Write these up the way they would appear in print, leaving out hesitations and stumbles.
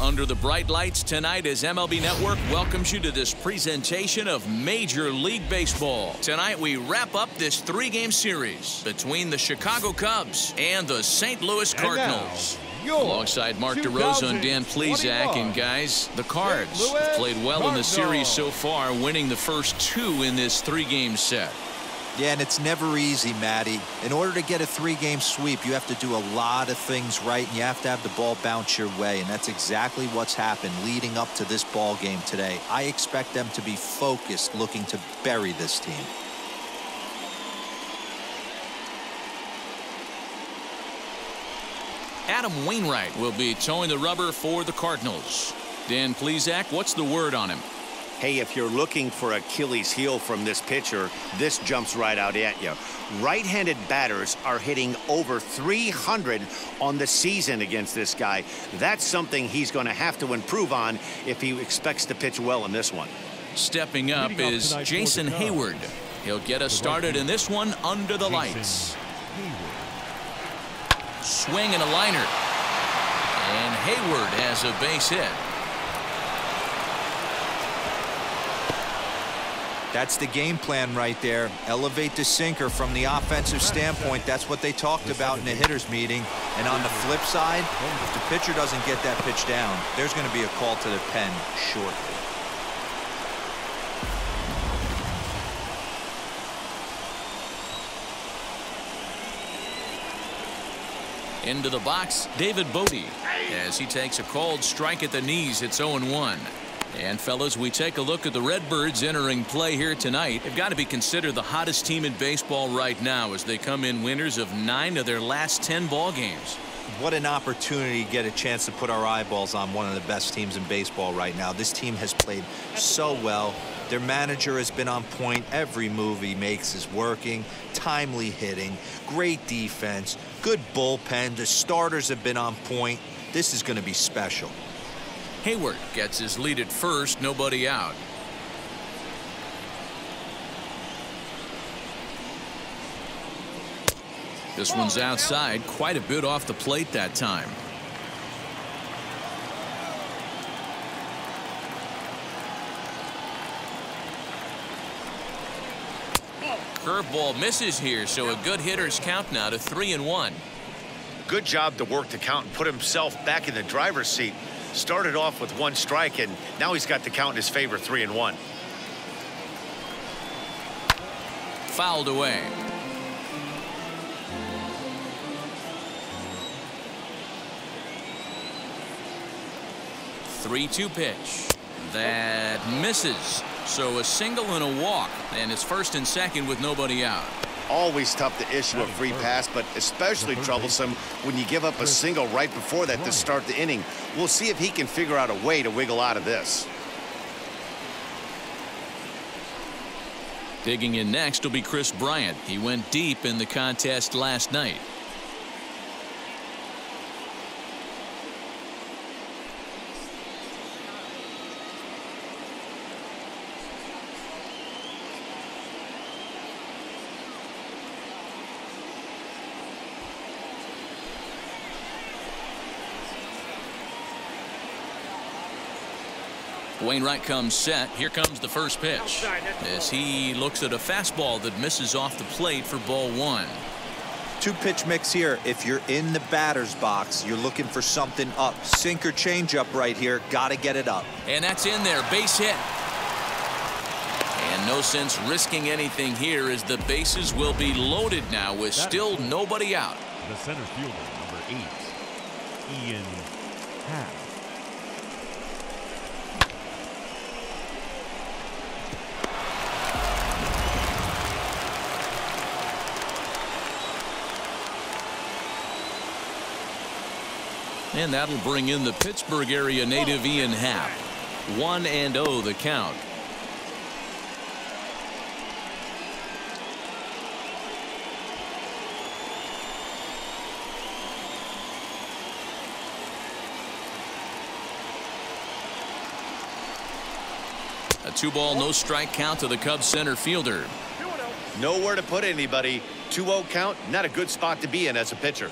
under the bright lights tonight as MLB Network welcomes you to this presentation of Major League Baseball. Tonight we wrap up this three-game series between the Chicago Cubs and the St. Louis Cardinals. Alongside Mark DeRosa and Dan Plesac, and guys, the Cards have played well in the series so far, winning the first two in this three-game set. Yeah, and it's never easy, Matty. In order to get a three-game sweep, you have to do a lot of things right, and you have to have the ball bounce your way, and that's exactly what's happened leading up to this ball game today. I expect them to be focused, looking to bury this team. Adam Wainwright will be towing the rubber for the Cardinals. Dan Plesac, what's the word on him? Hey, if you're looking for Achilles heel from this pitcher, this jumps right out at you. Right-handed batters are hitting over 300 on the season against this guy. That's something he's going to have to improve on if he expects to pitch well in this one. Stepping up is Jason Hayward. He'll get us started in this one under the lights. Swing and a liner. And Hayward has a base hit. That's the game plan right there. Elevate the sinker from the offensive standpoint. That's what they talked about in the hitters meeting. And on the flip side, if the pitcher doesn't get that pitch down, there's going to be a call to the pen shortly. Into the box, David Bodie, as he takes a called strike at the knees. It's 0-1. And fellas, we take a look at the Redbirds entering play here tonight. They've got to be considered the hottest team in baseball right now as they come in winners of 9 of their last 10 ball games. What an opportunity to get a chance to put our eyeballs on one of the best teams in baseball right now. This team has played so well. Their manager has been on point. Every move he makes is working. Timely hitting, great defense, good bullpen. The starters have been on point. This is going to be special. Hayward gets his lead at first, nobody out. This one's outside, quite a bit off the plate that time. Curveball misses here, so a good hitter's count now to 3-1. Good job to work the count and put himself back in the driver's seat. Started off with 1 strike, and now he's got the count in his favor, 3-1. Fouled away. Three-two pitch. That misses. So a single and a walk, and it's first and second with nobody out. Always tough to issue a free pass, but especially troublesome when you give up a single right before that to start the inning. We'll see if he can figure out a way to wiggle out of this. Digging in next will be Chris Bryant. He went deep in the contest last night. Wainwright comes set. Here comes the first pitch as he looks at a fastball that misses off the plate for ball 1. 2-pitch mix here. If you're in the batter's box, you're looking for something up. Sinker changeup right here. Got to get it up. And that's in there. Base hit. And no sense risking anything here as the bases will be loaded now with still nobody out. The center fielder, number 8, Ian Happ. And that'll bring in the Pittsburgh area native Ian Happ. 1-0 the count. A 2-ball, no strike count to the Cubs center fielder. Nowhere to put anybody. 2-0 count, not a good spot to be in as a pitcher.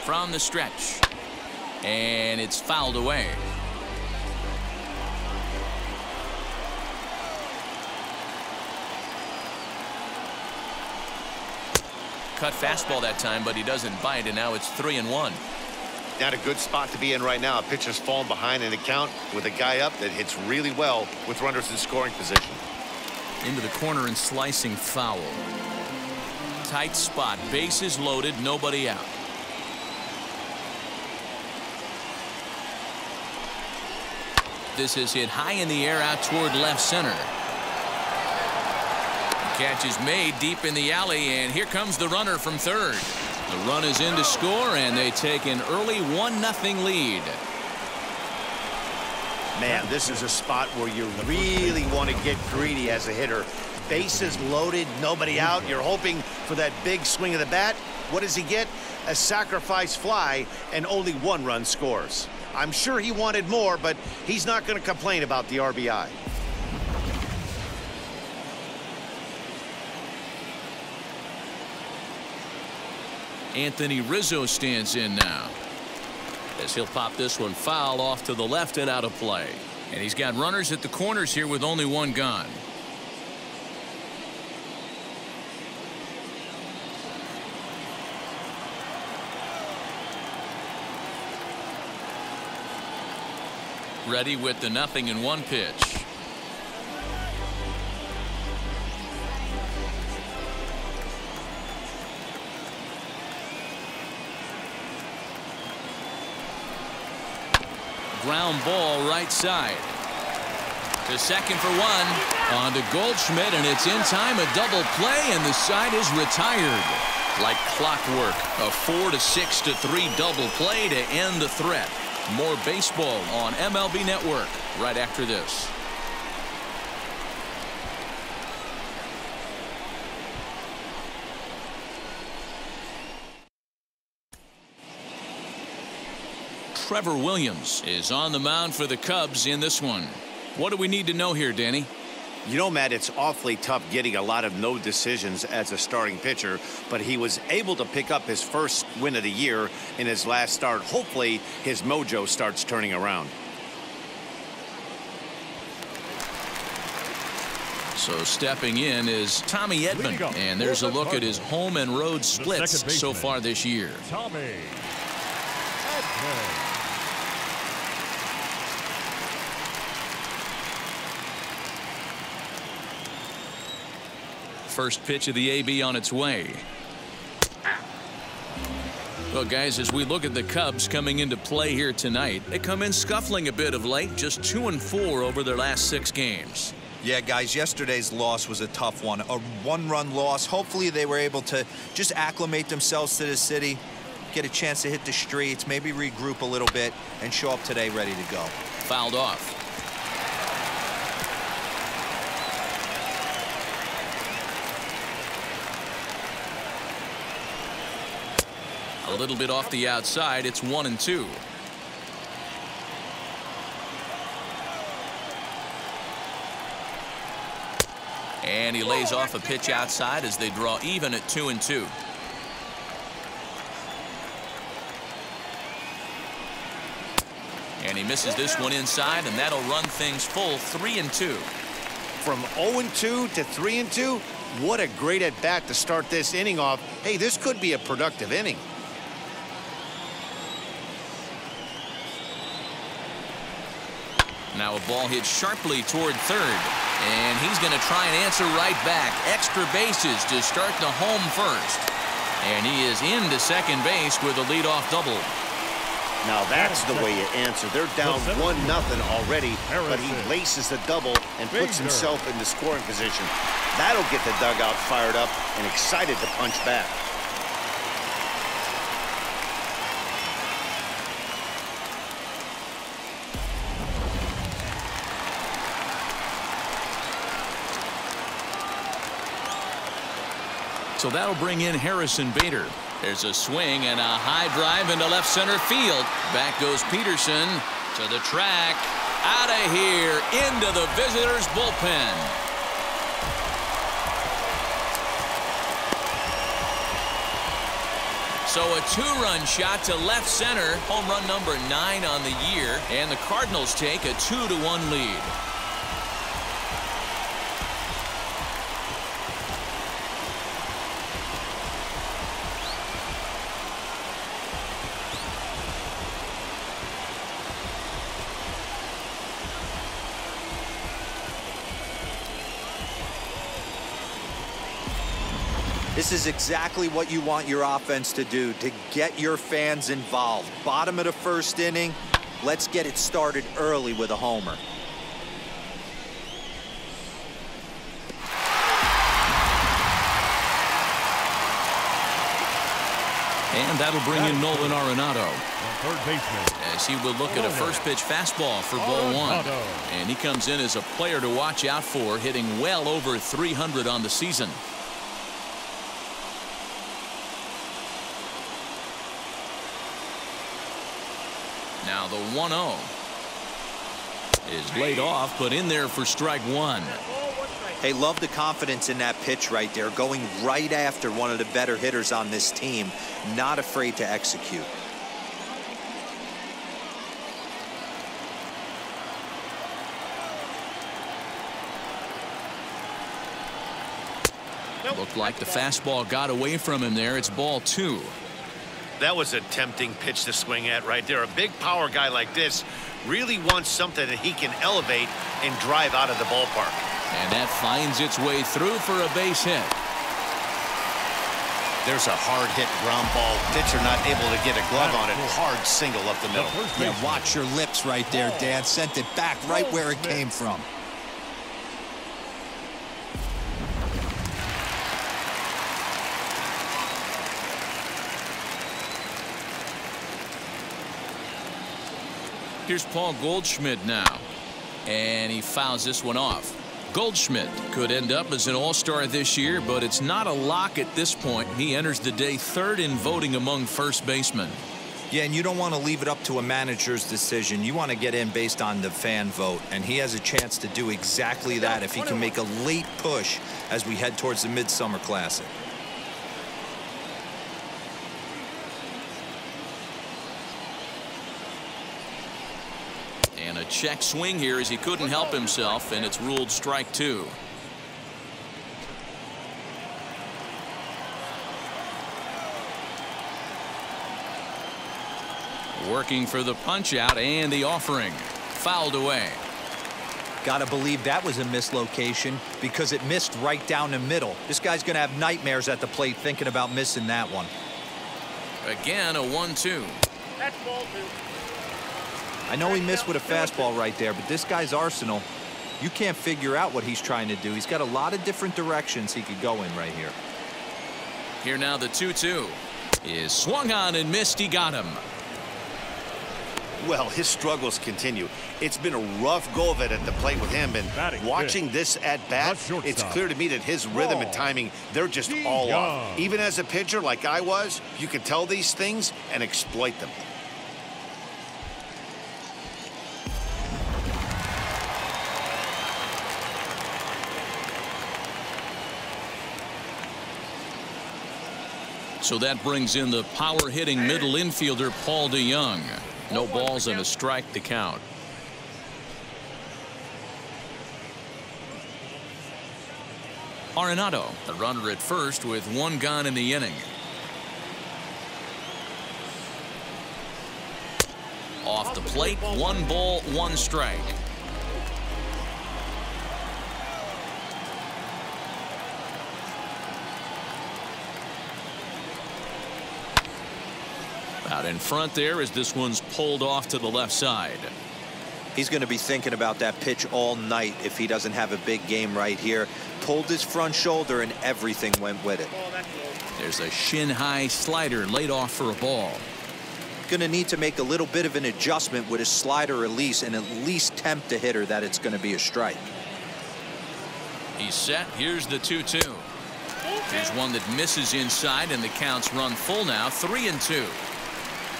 from the stretch. And it's fouled away. Cut fastball that time, but he doesn't bite, and now it's 3-1. Not a good spot to be in right now. A pitcher's falling behind in the count with a guy up that hits really well with runners in scoring position. Into the corner and slicing foul. Tight spot, bases loaded, nobody out. This is hit high in the air out toward left center. Catch is made deep in the alley, and here comes the runner from third. The run is in to score, and they take an early 1-0 lead. Man, this is a spot where you really want to get greedy as a hitter. Bases loaded, nobody out. You're hoping for that big swing of the bat. What does he get? A sacrifice fly, and only 1 run scores. I'm sure he wanted more, but he's not going to complain about the RBI. Anthony Rizzo stands in now, as he'll pop this one foul off to the left and out of play. And he's got runners at the corners here with only 1 gone. Ready with the 0-1 pitch. Ground ball right side. To second for 1. On to Goldschmidt, and it's in time. A double play, and the side is retired. Like clockwork, a 4-6-3 double play to end the threat. More baseball on MLB Network right after this. Trevor Williams is on the mound for the Cubs in this one. What do we need to know here, Danny? You know, Matt, it's awfully tough getting a lot of no decisions as a starting pitcher, but he was able to pick up his first win of the year in his last start. Hopefully his mojo starts turning around. So stepping in is Tommy Edman, and there's a look at his home and road splits so far this year. Tommy Edman. First pitch of the AB on its way. Well, guys, as we look at the Cubs coming into play here tonight, they come in scuffling a bit of late, just 2-4 over their last 6 games. Yeah, guys, yesterday's loss was a tough one. A 1-run loss. Hopefully they were able to just acclimate themselves to the city, get a chance to hit the streets, maybe regroup a little bit, and show up today ready to go. Fouled off. A little bit off the outside. It's 1-2. And he lays off a pitch outside as they draw even at 2-2. And he misses this one inside, and that'll run things full 3-2. From 0-2 to 3-2, what a great at bat to start this inning off. Hey, this could be a productive inning. Now a ball hit sharply toward third, and he's going to try and answer right back. Extra bases to start the home first, and he is into second base with a leadoff double. Now that's the way you answer. They're down 1-0 already, but he laces the double and puts himself into scoring position. That'll get the dugout fired up and excited to punch back. So that'll bring in Harrison Bader. There's a swing and a high drive into left center field. Back goes Peterson to the track. Out of here into the visitors' bullpen. So a 2-run shot to left center. Home run number 9 on the year. And the Cardinals take a 2-1 lead. This is exactly what you want your offense to do, to get your fans involved. Bottom of the first inning, let's get it started early with a homer. And that'll bring in Nolan Arenado, third baseman, as he will look at a first pitch fastball for ball 1. And he comes in as a player to watch out for, hitting well over 300 on the season. Now the 1-0 is laid off, but in there for strike 1. Hey, love the confidence in that pitch right there, going right after one of the better hitters on this team, not afraid to execute. Looked like the fastball got away from him there. It's ball 2. That was a tempting pitch to swing at right there. A big power guy like this really wants something that he can elevate and drive out of the ballpark. And that finds its way through for a base hit. There's a hard hit ground ball. Pitcher not able to get a glove on it. Hard single up the middle. Yeah, watch your lips right there, Dad. Sent it back right where it came from. Here's Paul Goldschmidt now, and he fouls this one off. Goldschmidt could end up as an all-star this year, but it's not a lock at this point. He enters the day 3rd in voting among first basemen. Yeah, and you don't want to leave it up to a manager's decision. You want to get in based on the fan vote, and he has a chance to do exactly that if he can make a late push as we head towards the Midsummer Classic. And a check swing here as he couldn't help himself, and it's ruled strike 2. Working for the punch out and the offering. Fouled away. Gotta believe that was a mislocation because it missed right down the middle. This guy's gonna have nightmares at the plate thinking about missing that one. Again, a 1-2. That's ball 2. I know he missed with a fastball right there, but this guy's arsenal, you can't figure out what he's trying to do. He's got a lot of different directions he could go in right here. Here now the 2-2 is swung on and missed. He got him. Well, his struggles continue. It's been a rough go of it at the plate with him, and watching this at bat, it's clear to me that his rhythm and timing, they're just all off. Even as a pitcher like I was, you can tell these things and exploit them. So that brings in the power-hitting middle infielder Paul DeYoung. No balls and a strike to count. Arenado, the runner at first with 1 gone in the inning. Off the plate, 1 ball, 1 strike. Out in front there as this one's pulled off to the left side. He's going to be thinking about that pitch all night if he doesn't have a big game right here. Pulled his front shoulder and everything went with it. There's a shin-high slider laid off for a ball. Going to need to make a little bit of an adjustment with his slider release and at least tempt the hitter that it's going to be a strike. He's set. Here's the 2-2. Here's one that misses inside, and the count's run full now, 3-2.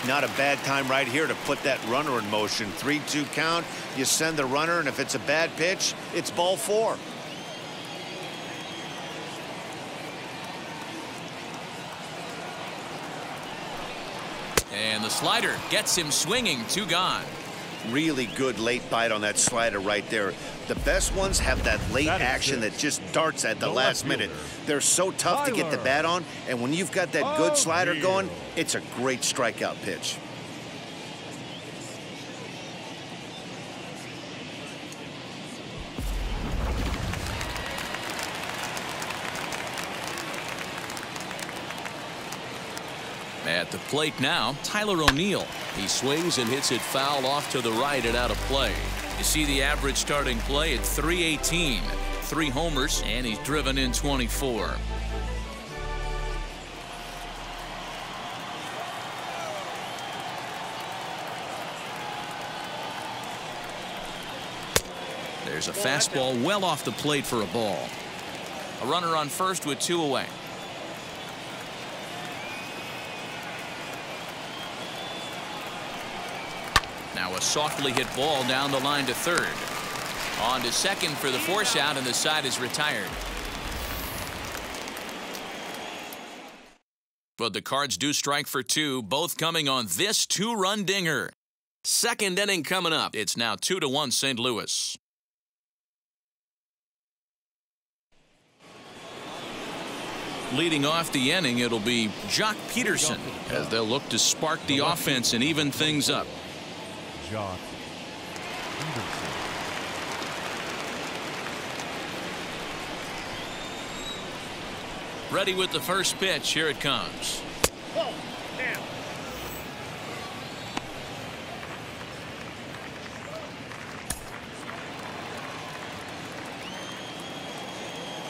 Not a bad time right here to put that runner in motion. 3-2 count. You send the runner, and if it's a bad pitch, it's ball 4. And the slider gets him swinging, 2 gone. Really good late bite on that slider right there. The best ones have that late action that just darts at the last minute. They're so tough to get the bat on, and when you've got that good slider going, it's a great strikeout pitch. At the plate now, Tyler O'Neill. He swings and hits it foul off to the right and out of play. You see the average starting play at .318. 3 homers, and he's driven in 24. There's a fastball well off the plate for a ball. A runner on first with 2 away. Now a softly hit ball down the line to third. On to second for the force out, and the side is retired. But the Cards do strike for 2, both coming on this 2-run dinger. Second inning coming up. It's now 2-1 St. Louis. Leading off the inning, it'll be Jock Peterson as they'll look to spark the offense and even things up. Jock Peterson. Ready with the first pitch. Here it comes.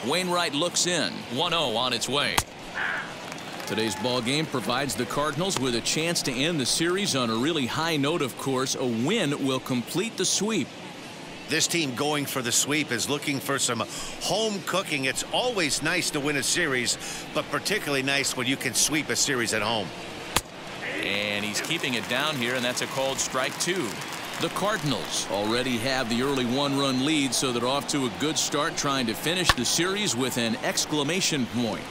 Wainwright looks in. 1-0 on its way. Today's ball game provides the Cardinals with a chance to end the series on a really high note. Of course, a win will complete the sweep. This team going for the sweep is looking for some home cooking. It's always nice to win a series, but particularly nice when you can sweep a series at home. And he's keeping it down here, and that's a called strike 2. The Cardinals already have the early 1-run lead, so they're off to a good start trying to finish the series with an exclamation point.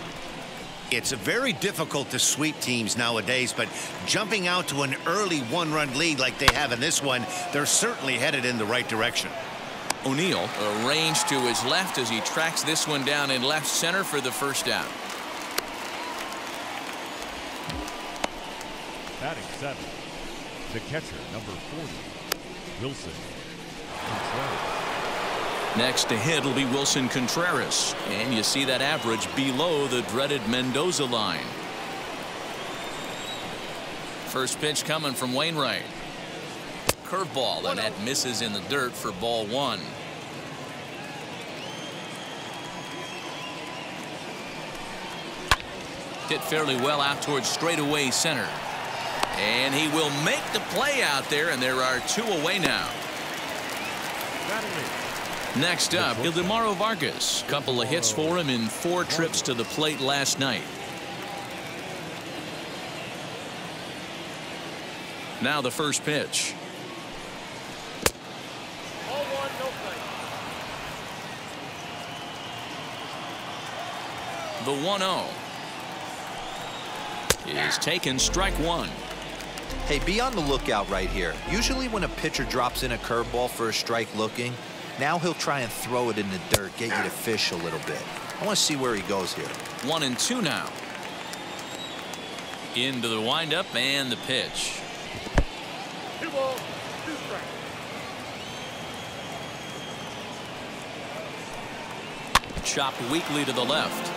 It's very difficult to sweep teams nowadays, but jumping out to an early 1-run lead like they have in this one, they're certainly headed in the right direction. O'Neill arranged to his left as he tracks this one down in left center for the first out. Batting 7th, the catcher, number 40, Wilson Contreras. Next to hit will be Wilson Contreras, and you see that average below the dreaded Mendoza line. First pitch coming from Wainwright. Curveball, and that misses in the dirt for ball 1. Hit fairly well out towards straightaway center. And he will make the play out there, and there are 2 away now. Next up, Ildemaro Vargas. Couple of hits for him in 4 trips to the plate last night. Now the first pitch. The 1-0 is taken, strike 1. Hey, be on the lookout right here. Usually when a pitcher drops in a curveball for a strike looking, now he'll try and throw it in the dirt, get you to fish a little bit. I want to see where he goes here. 1-2 now. Into the windup and the pitch. 2 balls, 2 strikes. Chopped weakly to the left.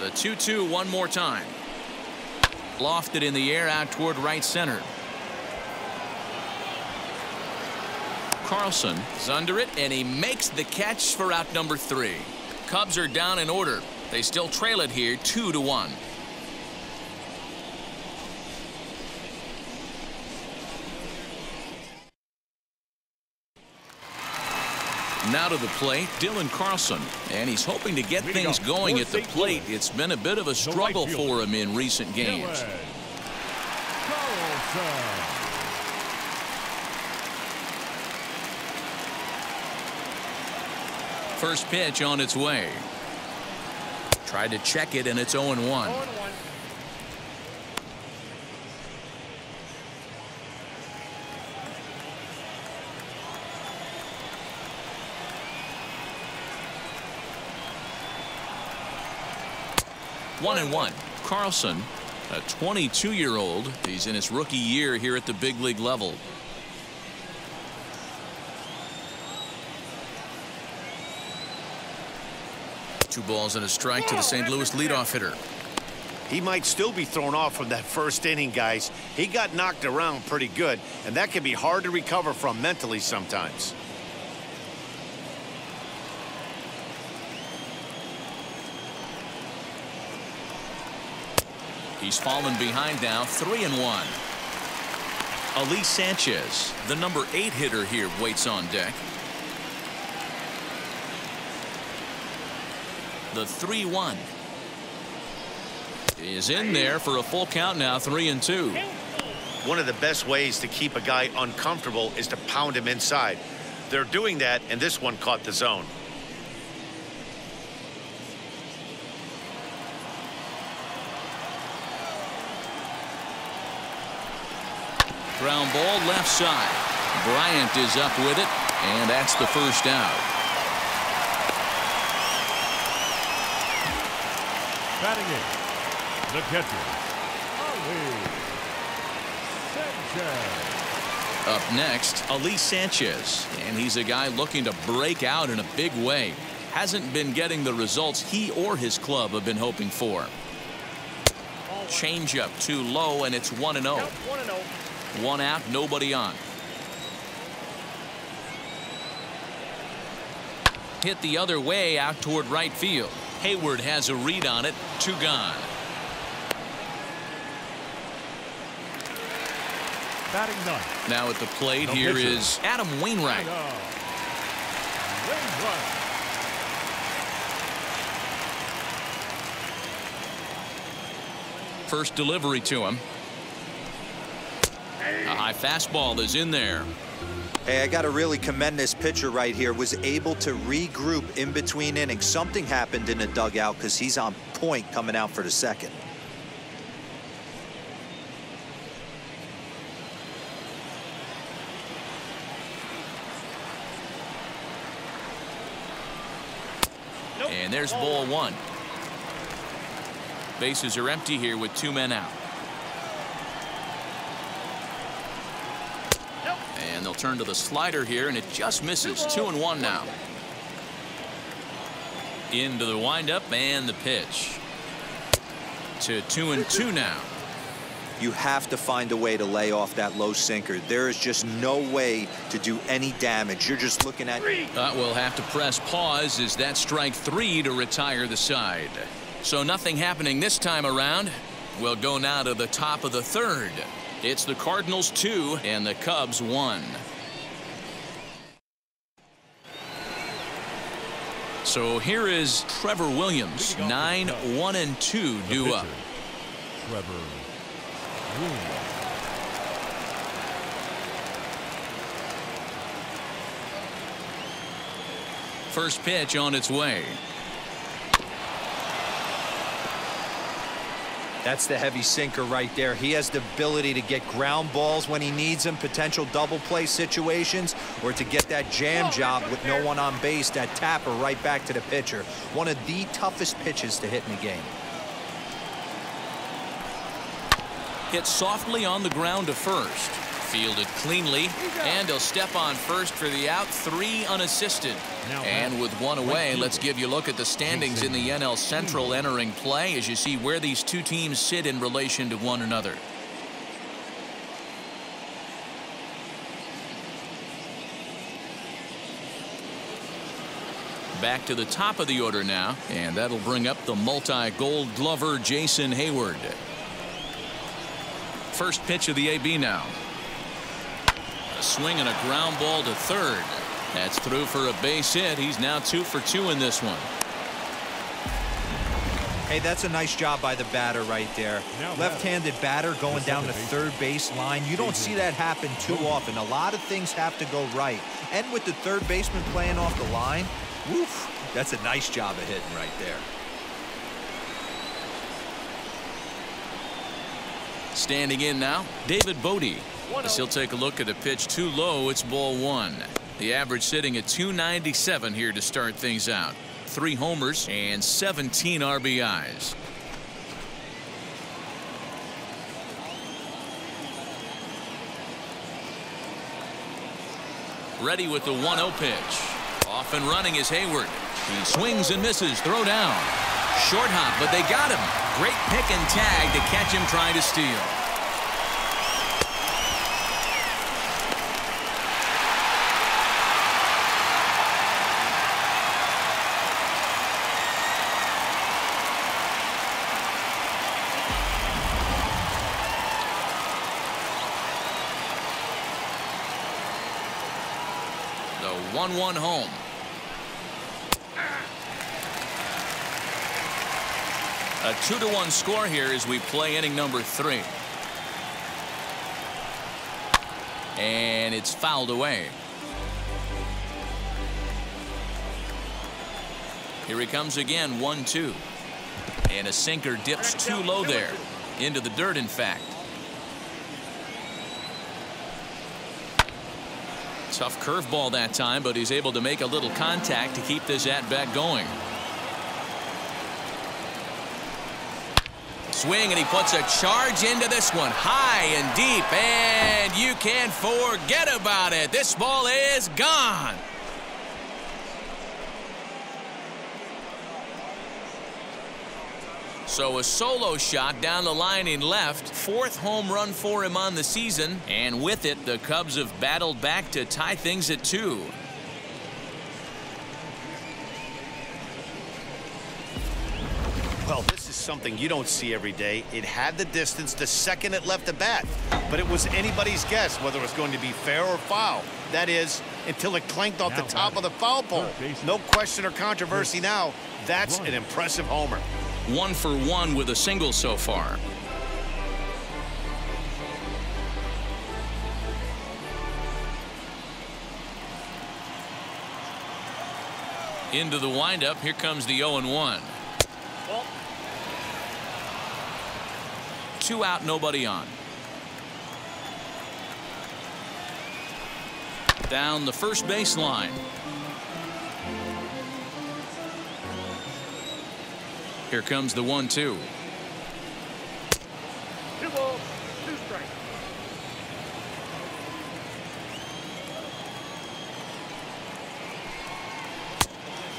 The 2-2 one more time. Lofted in the air out toward right center. Carlson is under it, and he makes the catch for out number 3. Cubs are down in order. They still trail it here 2-1. Now to the plate, Dylan Carlson, and he's hoping to get things going at the plate. It's been a bit of a struggle for him in recent games. First pitch on its way. Tried to check it, and it's 0-1. 0-1. One and one. Carlson, a 22-year-old. He's in his rookie year here at the big league level. Two balls and a strike to the St. Louis leadoff hitter. He might still be thrown off from that first inning, guys. He got knocked around pretty good, and that can be hard to recover from mentally sometimes. He's fallen behind now, 3-1. Elise Sanchez, the number 8 hitter here, waits on deck. The 3-1 is in there for a full count now, 3-2. One of the best ways to keep a guy uncomfortable is to pound him inside. They're doing that, and this one caught the zone. Ground ball left side. Bryant is up with it, and that's the first out. Batting in, the catcher, Elise Sanchez. Up next, Elise Sanchez, and he's a guy looking to break out in a big way. Hasn't been getting the results he or his club have been hoping for. Changeup too low, and it's 1-0. 1-0. One out, nobody on. Hit the other way out toward right field. Hayward has a read on it. 2 gone. Batting ninth. Now at the plate, The here pitcher. is Adam Wainwright. Wainwright. First delivery to him. A high fastball is in there. Hey, I got to really commend this pitcher right here. Was able to regroup in between innings. Something happened in the dugout because he's on point coming out for the second. And there's ball 1. Bases are empty here with 2 men out. And they'll turn to the slider here, and it just misses. 2-1 now. Into the windup and the pitch. To 2-2 now. You have to find a way to lay off that low sinker. There is just no way to do any damage. You're just looking at. We'll have to press pause as that strike 3 to retire the side. So nothing happening this time around. We'll go now to the top of the 3rd. It's the Cardinals 2 and the Cubs 1. So here is Trevor Williams. 9-1-2 due up. Trevor Williams. First pitch on its way. That's the heavy sinker right there. He has the ability to get ground balls when he needs them, potential double play situations, or to get that jam job with no one on base, that tapper right back to the pitcher. One of the toughest pitches to hit in the game. Hit softly on the ground to first. Fielded cleanly, and he'll step on first for the out. 3 unassisted. And with 1 away, let's give you a look at the standings in the NL Central entering play as you see where these two teams sit in relation to one another. Back to the top of the order now, and that'll bring up the multi-gold glover Jason Hayward. First pitch of the AB now. A swing and a ground ball to third. That's through for a base hit. He's now 2 for 2 in this one. Hey, that's a nice job by the batter right there. Left-handed batter going down the third base line. You don't see that happen too often. A lot of things have to go right. And with the third baseman playing off the line, woof, that's a nice job of hitting right there. Standing in now, David Bodie. As he'll take a look at a pitch too low, it's ball one. The average sitting at 297 here to start things out. 3 homers and 17 RBIs. Ready with the 1-0 pitch. Off and running is Hayward. He swings and misses. Throw down. Short hop, but they got him. Great pick and tag to catch him trying to steal. The 1-1 home. A 2-1 score here as we play inning number 3. And it's fouled away. Here he comes again, 1-2. And a sinker dips too low there. Into the dirt, in fact. Tough curveball that time, but he's able to make a little contact to keep this at-bat going. Swing, and he puts a charge into this one. High and deep, and you can't forget about it. This ball is gone. So a solo shot down the line in left. 4th home run for him on the season. And with it, the Cubs have battled back to tie things at 2. Well, this is something you don't see every day. It had the distance the second it left the bat. But it was anybody's guess whether it was going to be fair or foul. That is, until it clanked off the top of the foul pole. No question or controversy now. That's an impressive homer. 1 for 1 with a single so far. Into the windup. Here comes the 0-1. 2 out, nobody on. Down the first baseline. Here comes the 1-2. 2 balls, 2 strikes.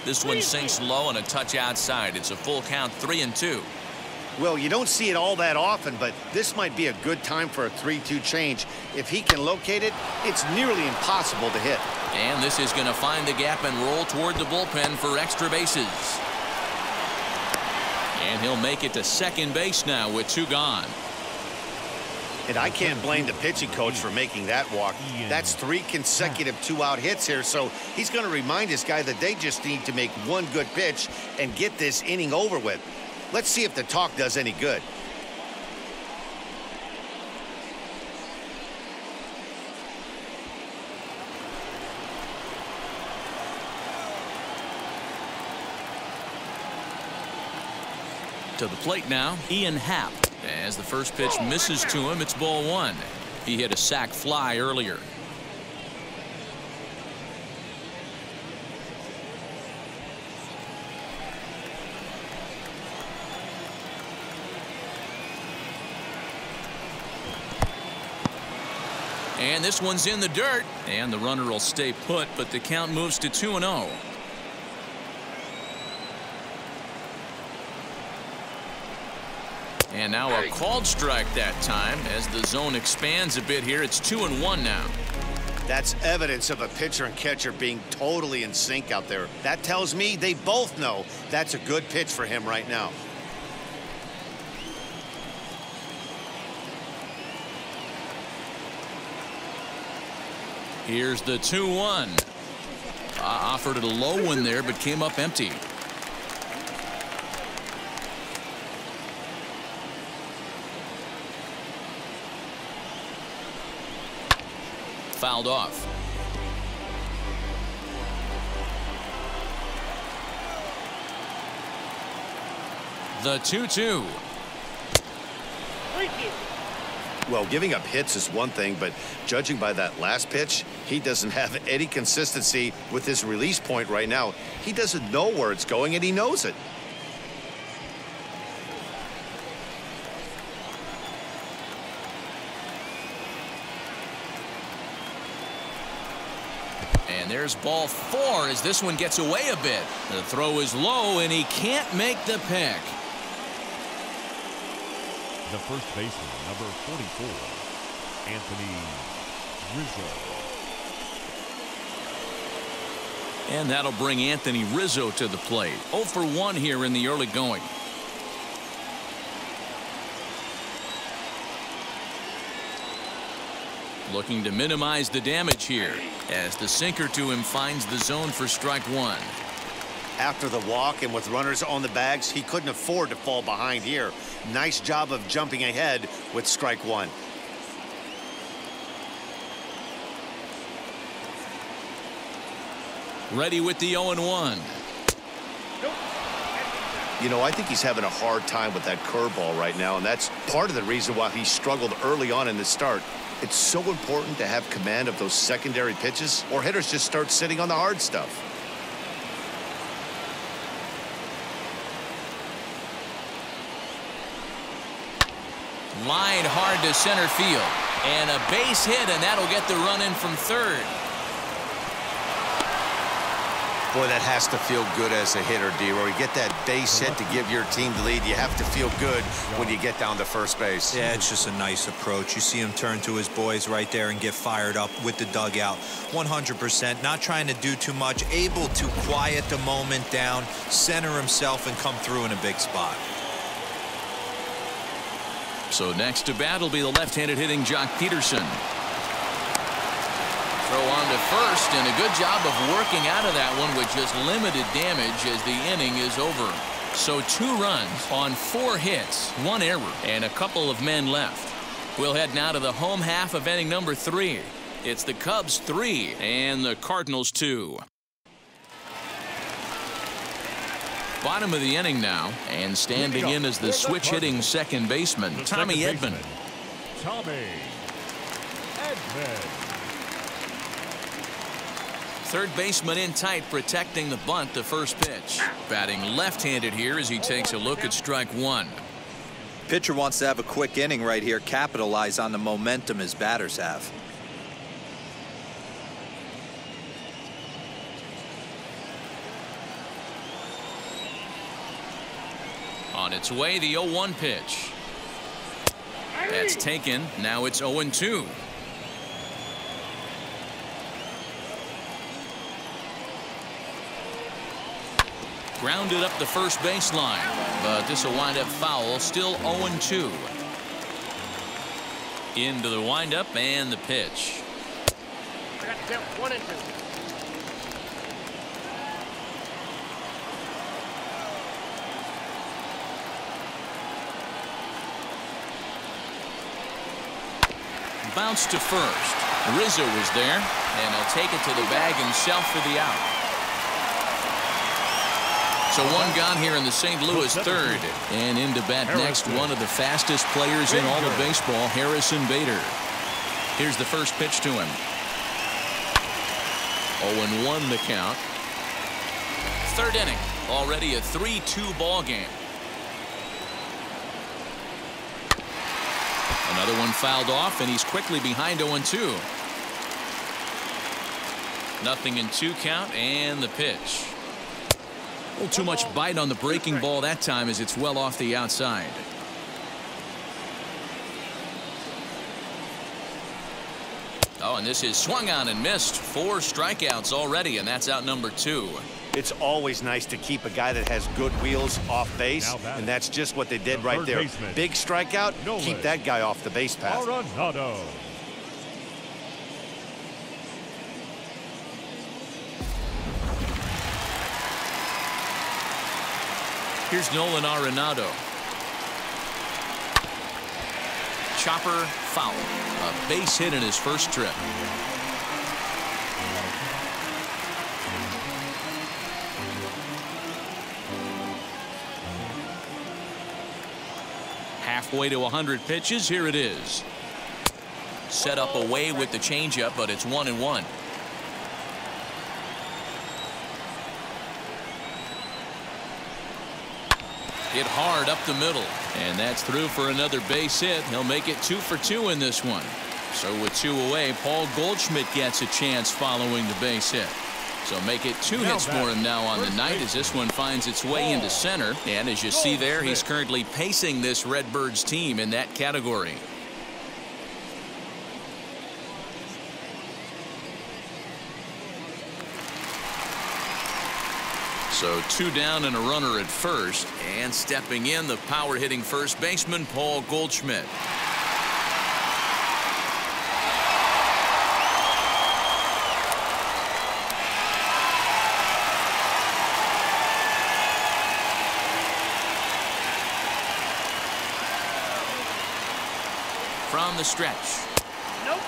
This one sinks low and a touch outside. It's a full count, 3-2. Well, you don't see it all that often, but this might be a good time for a 3-2 change. If he can locate it, it's nearly impossible to hit. And this is going to find the gap and roll toward the bullpen for extra bases. And he'll make it to second base now with 2 gone. And I can't blame the pitching coach for making that walk. That's 3 consecutive 2-out hits here, so he's going to remind his guy that they just need to make 1 good pitch and get this inning over with. Let's see if the talk does any good. To the plate now, Ian Happ. As the first pitch misses to him, it's ball 1. He hit a sac fly earlier. And this one's in the dirt. And the runner will stay put, but the count moves to 2-0. And now a called strike that time. As the zone expands a bit here, it's 2-1 now. That's evidence of a pitcher and catcher being totally in sync out there. That tells me they both know that's a good pitch for him right now. Here's the 2-1. Offered it a low one there, but came up empty. Fouled off. The 2-2. Well, giving up hits is one thing, but judging by that last pitch, he doesn't have any consistency with his release point right now. He doesn't know where it's going, and he knows it. And there's ball 4 as this one gets away a bit. The throw is low, and he can't make the pick. The first baseman, number 44, Anthony Rizzo. And that'll bring Anthony Rizzo to the plate. 0 for 1 here in the early going. Looking to minimize the damage here as the sinker to him finds the zone for strike 1. After the walk and with runners on the bags, he couldn't afford to fall behind here. Nice job of jumping ahead with strike 1. Ready with the 0-1. You know, I think he's having a hard time with that curveball right now, and that's part of the reason why he struggled early on in the start. It's so important to have command of those secondary pitches, or hitters just start sitting on the hard stuff. Line hard to center field. And a base hit, and that'll get the run in from third. Boy, that has to feel good as a hitter, D-Roy. You get that base hit to give your team the lead. You have to feel good when you get down to first base. Yeah, it's just a nice approach. You see him turn to his boys right there and get fired up with the dugout. 100%, not trying to do too much, able to quiet the moment down, center himself, and come through in a big spot. So next to bat will be the left-handed hitting Jock Peterson. Throw on to first, and a good job of working out of that one with just limited damage as the inning is over. So 2 runs on 4 hits, 1 error, and a couple of men left. We'll head now to the home half of inning number 3. It's the Cubs 3 and the Cardinals 2. Bottom of the inning now, and standing in as the switch-hitting second baseman, Tommy Edman. Tommy Edman. Third baseman in tight, protecting the bunt to first pitch. Batting left-handed here as he takes a look at strike 1. Pitcher wants to have a quick inning right here, capitalize on the momentum his batters have. On its way, the 0-1 pitch. That's taken. Now it's 0-2. Grounded up the first baseline, but this will wind up foul. Still 0-2. Into the windup and the pitch. I got to count 1 and 2. Bounce to first. Rizzo is there, and he'll take it to the bag himself for the out. So 1 gone here in the St. Louis third. And into bat next, one of the fastest players in all of baseball, Harrison Bader. Here's the first pitch to him. 0-1 the count. Third inning, already a 3-2 ball game. Another one fouled off, and he's quickly behind 0-2. Nothing in 2 count, and the pitch. A little too much bite on the breaking ball that time as it's well off the outside. Oh, and this is swung on and missed. 4 strikeouts already, and that's out number 2. It's always nice to keep a guy that has good wheels off base, and that's just what they did right there. Big strikeout, keep that guy off the base path. Arenado. Here's Nolan Arenado. Chopper foul. A base hit in his first trip. Halfway to 100 pitches. Here it is. set up away with the changeup, but it's 1-1. Hit hard up the middle, and that's through for another base hit. He'll make it 2 for 2 in this one. So with 2 away, Paul Goldschmidt gets a chance following the base hit. So make it 2 hits for him now on the night as this one finds its way into center. And as you see there, he's currently pacing this Redbirds team in that category. So 2 down and a runner at first, and stepping in, the power hitting first baseman Paul Goldschmidt. From the stretch. Nope.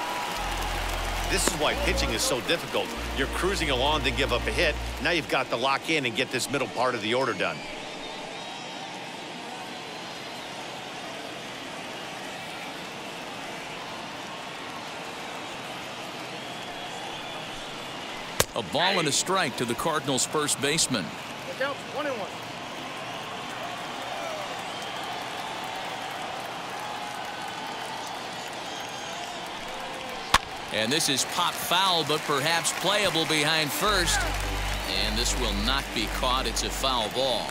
This is why pitching is so difficult. You're cruising along to give up a hit. Now you've got to lock in and get this middle part of the order done. A ball and a strike to the Cardinals' first baseman. Look out, 1-1. And this is pop foul, but perhaps playable behind first. And this will not be caught. It's a foul ball.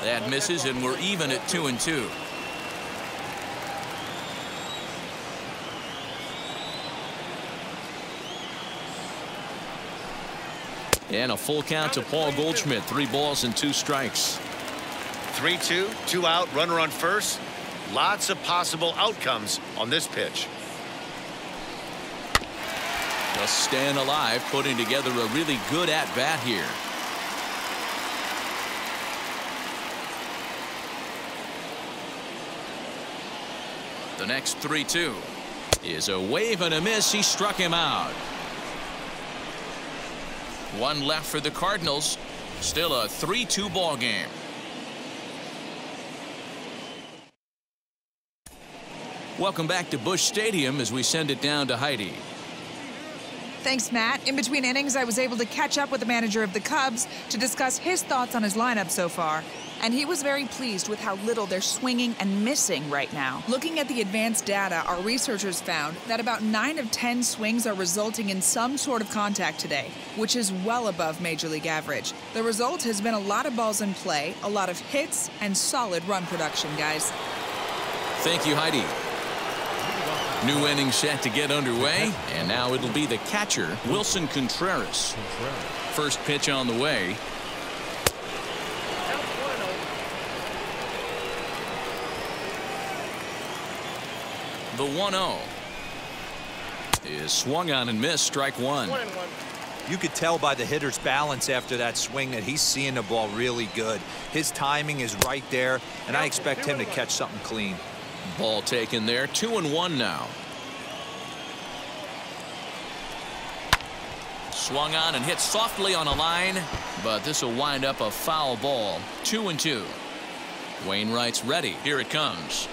That misses, and we're even at 2-2. And a full count to Paul Goldschmidt. 3 balls and 2 strikes. 3-2, 2 out, runner on first. Lots of possible outcomes on this pitch. Just staying alive, putting together a really good at-bat here. The next 3-2 is a wave and a miss. He struck him out. 1 left for the Cardinals. Still a 3-2 ball game. Welcome back to Busch Stadium as we send it down to Heidi. Thanks, Matt. In between innings, I was able to catch up with the manager of the Cubs to discuss his thoughts on his lineup so far. And he was very pleased with how little they're swinging and missing right now. Looking at the advanced data, our researchers found that about 9 of 10 swings are resulting in some sort of contact today, which is well above Major League average. The result has been a lot of balls in play, a lot of hits, and solid run production, guys. Thank you, Heidi. New inning set to get underway, and now it'll be the catcher, Wilson Contreras. First pitch on the way. The 1-0 is swung on and missed. Strike 1. 1-1. You could tell by the hitter's balance after that swing that he's seeing the ball really good. His timing is right there, and I expect him to catch something clean. Ball taken there. 2-1 now. Swung on and hit softly on a line, but this will wind up a foul ball. 2-2. Wainwright's ready. Here it comes.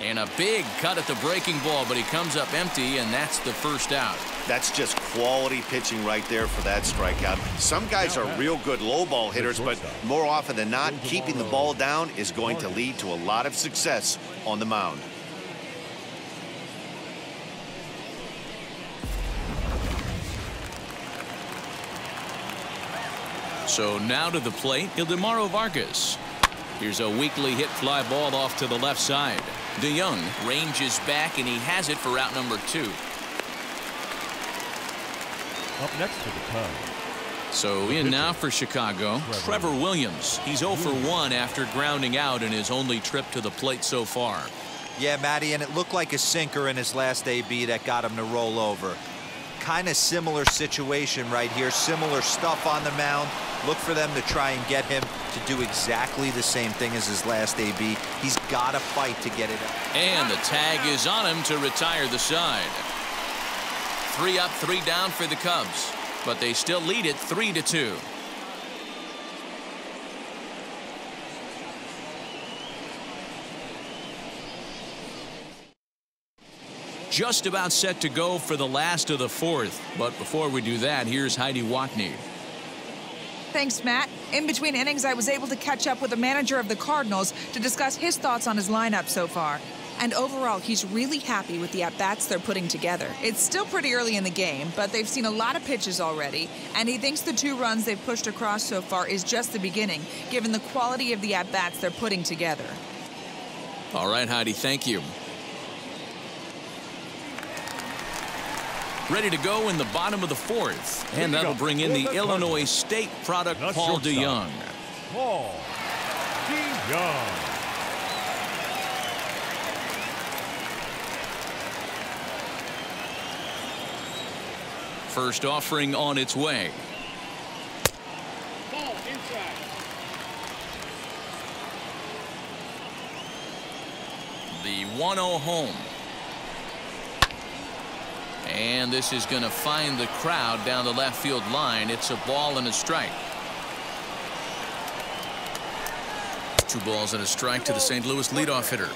And a big cut at the breaking ball, but he comes up empty, and that's the first out. That's just quality pitching right there for that strikeout. Some guys are real good low ball hitters, but more often than not, keeping the ball down is going to lead to a lot of success on the mound. So now to the plate, Ildemaro Vargas. Here's a weakly hit fly ball off to the left side. DeYoung ranges back, and he has it for out number 2. Up next to the Cubs. So in now for Chicago, Trevor Williams. He's 0 for 1 after grounding out in his only trip to the plate so far. Yeah, Matty, and it looked like a sinker in his last AB that got him to roll over. Kind of similar situation right here. Similar stuff on the mound. Look for them to try and get him to do exactly the same thing as his last AB. He's got to fight to get it up. And the tag is on him to retire the side. 3 up, 3 down for the Cubs, but they still lead it 3-2. just about set to go for the last of the fourth. But before we do that, here's Heidi Watney. Thanks, Matt. In between innings, I was able to catch up with the manager of the Cardinals to discuss his thoughts on his lineup so far. And overall, he's really happy with the at-bats they're putting together. It's still pretty early in the game, but they've seen a lot of pitches already, and he thinks the 2 runs they've pushed across so far is just the beginning, given the quality of the at-bats they're putting together. All right, Heidi, thank you. Ready to go in the bottom of the fourth, and that'll bring in the Illinois State product, Paul DeYoung. Paul DeYoung. First offering on its way. Ball inside. The 1-0 home. And this is going to find the crowd down the left field line. It's a ball and a strike. 2 balls and a strike to the St. Louis leadoff hitter.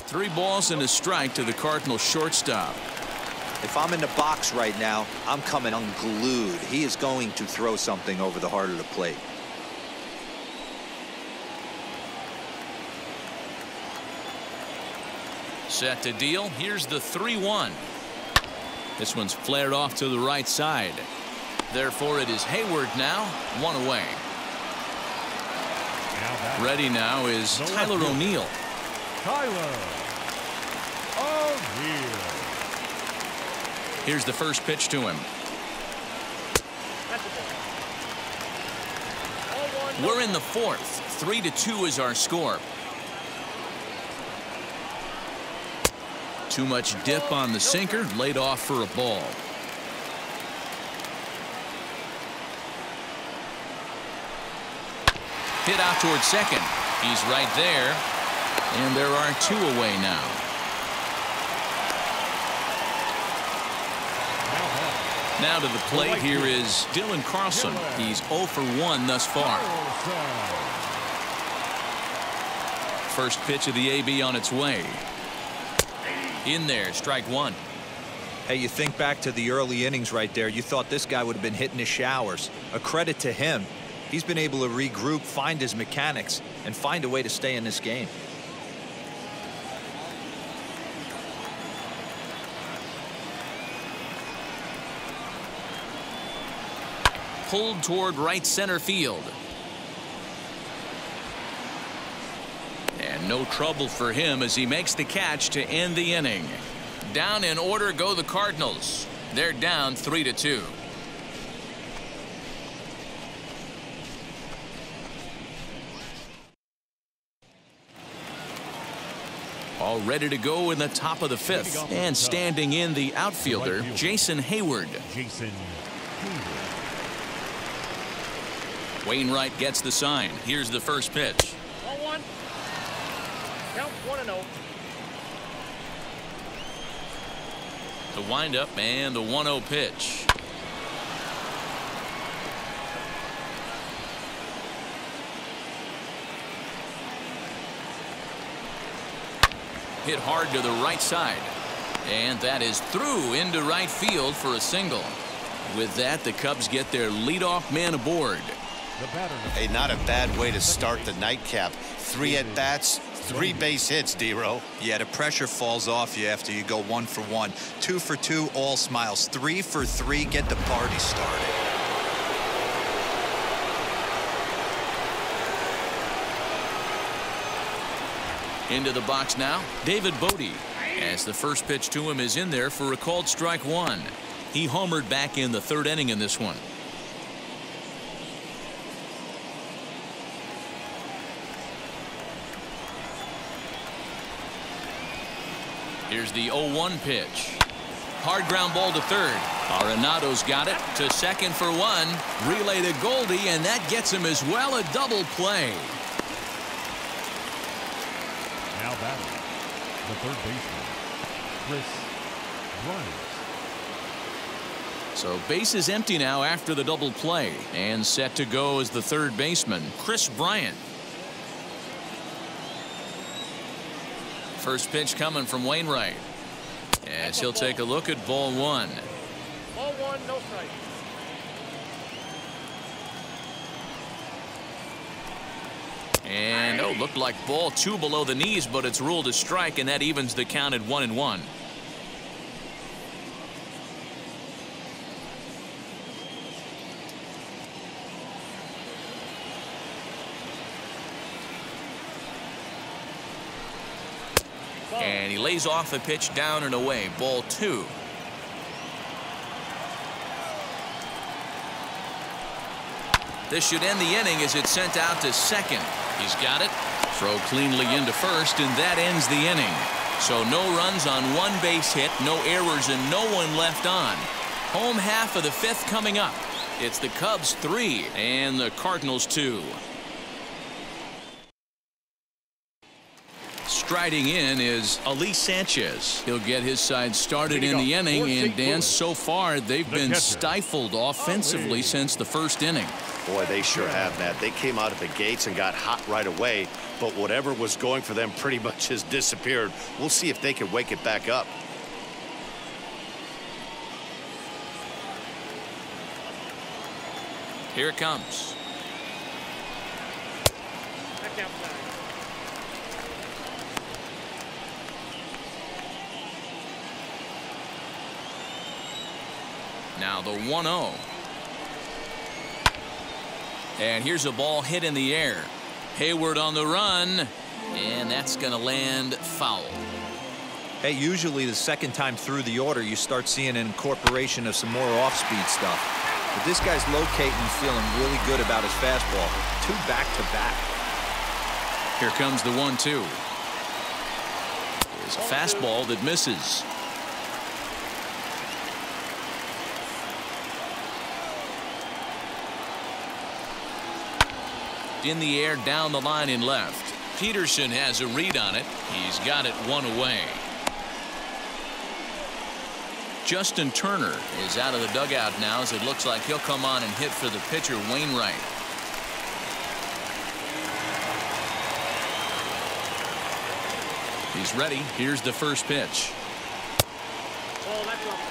Three balls and a strike to the Cardinals shortstop. If I'm in the box right now, I'm coming unglued. He is going to throw something over the heart of the plate. Set to deal. Here's the 3-1. This one's flared off to the right side. Therefore, it is Hayward now, 1 away. Ready now is Tyler O'Neill. Tyler O'Neill. Here's the first pitch to him. That's a ball. We're in the fourth. 3-2 is our score. Too much dip on the sinker, laid off for a ball. Hit out toward second. He's right there. And there are 2 away now. Now to the plate here is Dylan Carlson. He's 0 for 1 thus far. First pitch of the AB on its way. In there, strike 1. Hey, you think back to the early innings right there. You thought this guy would have been hitting his showers. A credit to him. He's been able to regroup, find his mechanics, and find a way to stay in this game. Pulled toward right center field. And no trouble for him as he makes the catch to end the inning. Down in order go the Cardinals. They're down 3-2. All ready to go in the top of the fifth. And standing in the outfielder, Jason Hayward. Jason Hayward. Wainwright gets the sign. Here's the first pitch. Ball 1. Count 1-0. The windup and the 1-0 pitch. Hit hard to the right side. And that is through into right field for a single. With that, the Cubs get their leadoff man aboard. Hey, not a bad way to start the nightcap. 3 at-bats, 3 base hits, D-Row. Yeah, the pressure falls off you after you go 1 for 1. 2 for 2, all smiles. 3 for 3, get the party started. Into the box now, David Bodie. As the first pitch to him is in there for a called strike 1. He homered back in the 3rd inning in this one. Here's the 0-1 pitch. Hard ground ball to 3rd. Arenado's got it to second for 1. Relay to Goldie, and that gets him as well. A double play. Now batting, the 3rd baseman, Chris Bryant. So base is empty now after the double play, and set to go as the 3rd baseman, Chris Bryant. First pitch coming from Wainwright, as he'll take a look at ball one. Ball one, no strike. And looked like ball two below the knees, but it's ruled a strike, and that evens the count at 1-1. And he lays off the pitch down and away. Ball two. This should end the inning as it's sent out to second. He's got it. Throw cleanly into first, and that ends the inning. So no runs on one base hit, no errors, and no one left on. Home half of the fifth coming up. It's the Cubs 3 and the Cardinals 2. Striding in is Ali Sanchez. He'll get his side started in the inning, and Dan, so far they've been stifled offensively since the first inning. Boy, they sure have, Matt. They came out of the gates and got hot right away, but whatever was going for them pretty much has disappeared. We'll see if they can wake it back up. Here it comes. Back outside. Now the 1-0. And here's a ball hit in the air. Hayward on the run, and that's going to land foul. Hey, usually the second time through the order you start seeing an incorporation of some more off-speed stuff. But this guy's locating and feeling really good about his fastball. 2 back-to-back. Here comes the 1-2. Here's a fastball that misses. In the air down the line in left. Peterson has a read on it. He's got it 1 away. Justin Turner is out of the dugout now, as it looks like he'll come on and hit for the pitcher Wainwright. He's ready. Here's the first pitch. Oh, that's off.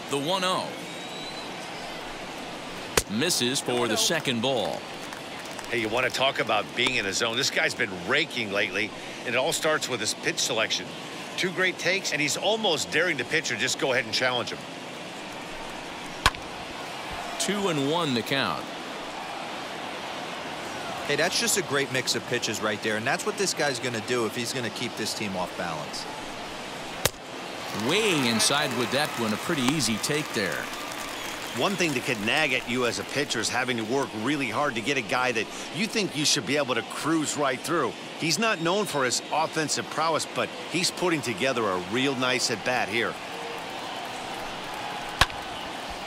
The 1-0. Misses for the second ball. Hey, you want to talk about being in a zone? This guy's been raking lately, and it all starts with his pitch selection. 2 great takes, and he's almost daring the pitcher just go ahead and challenge him. 2-1 the count. Hey, that's just a great mix of pitches right there, and that's what this guy's going to do if he's going to keep this team off balance. Way inside with that one. A pretty easy take there. One thing that could nag at you as a pitcher is having to work really hard to get a guy that you think you should be able to cruise right through. He's not known for his offensive prowess, but he's putting together a real nice at bat here.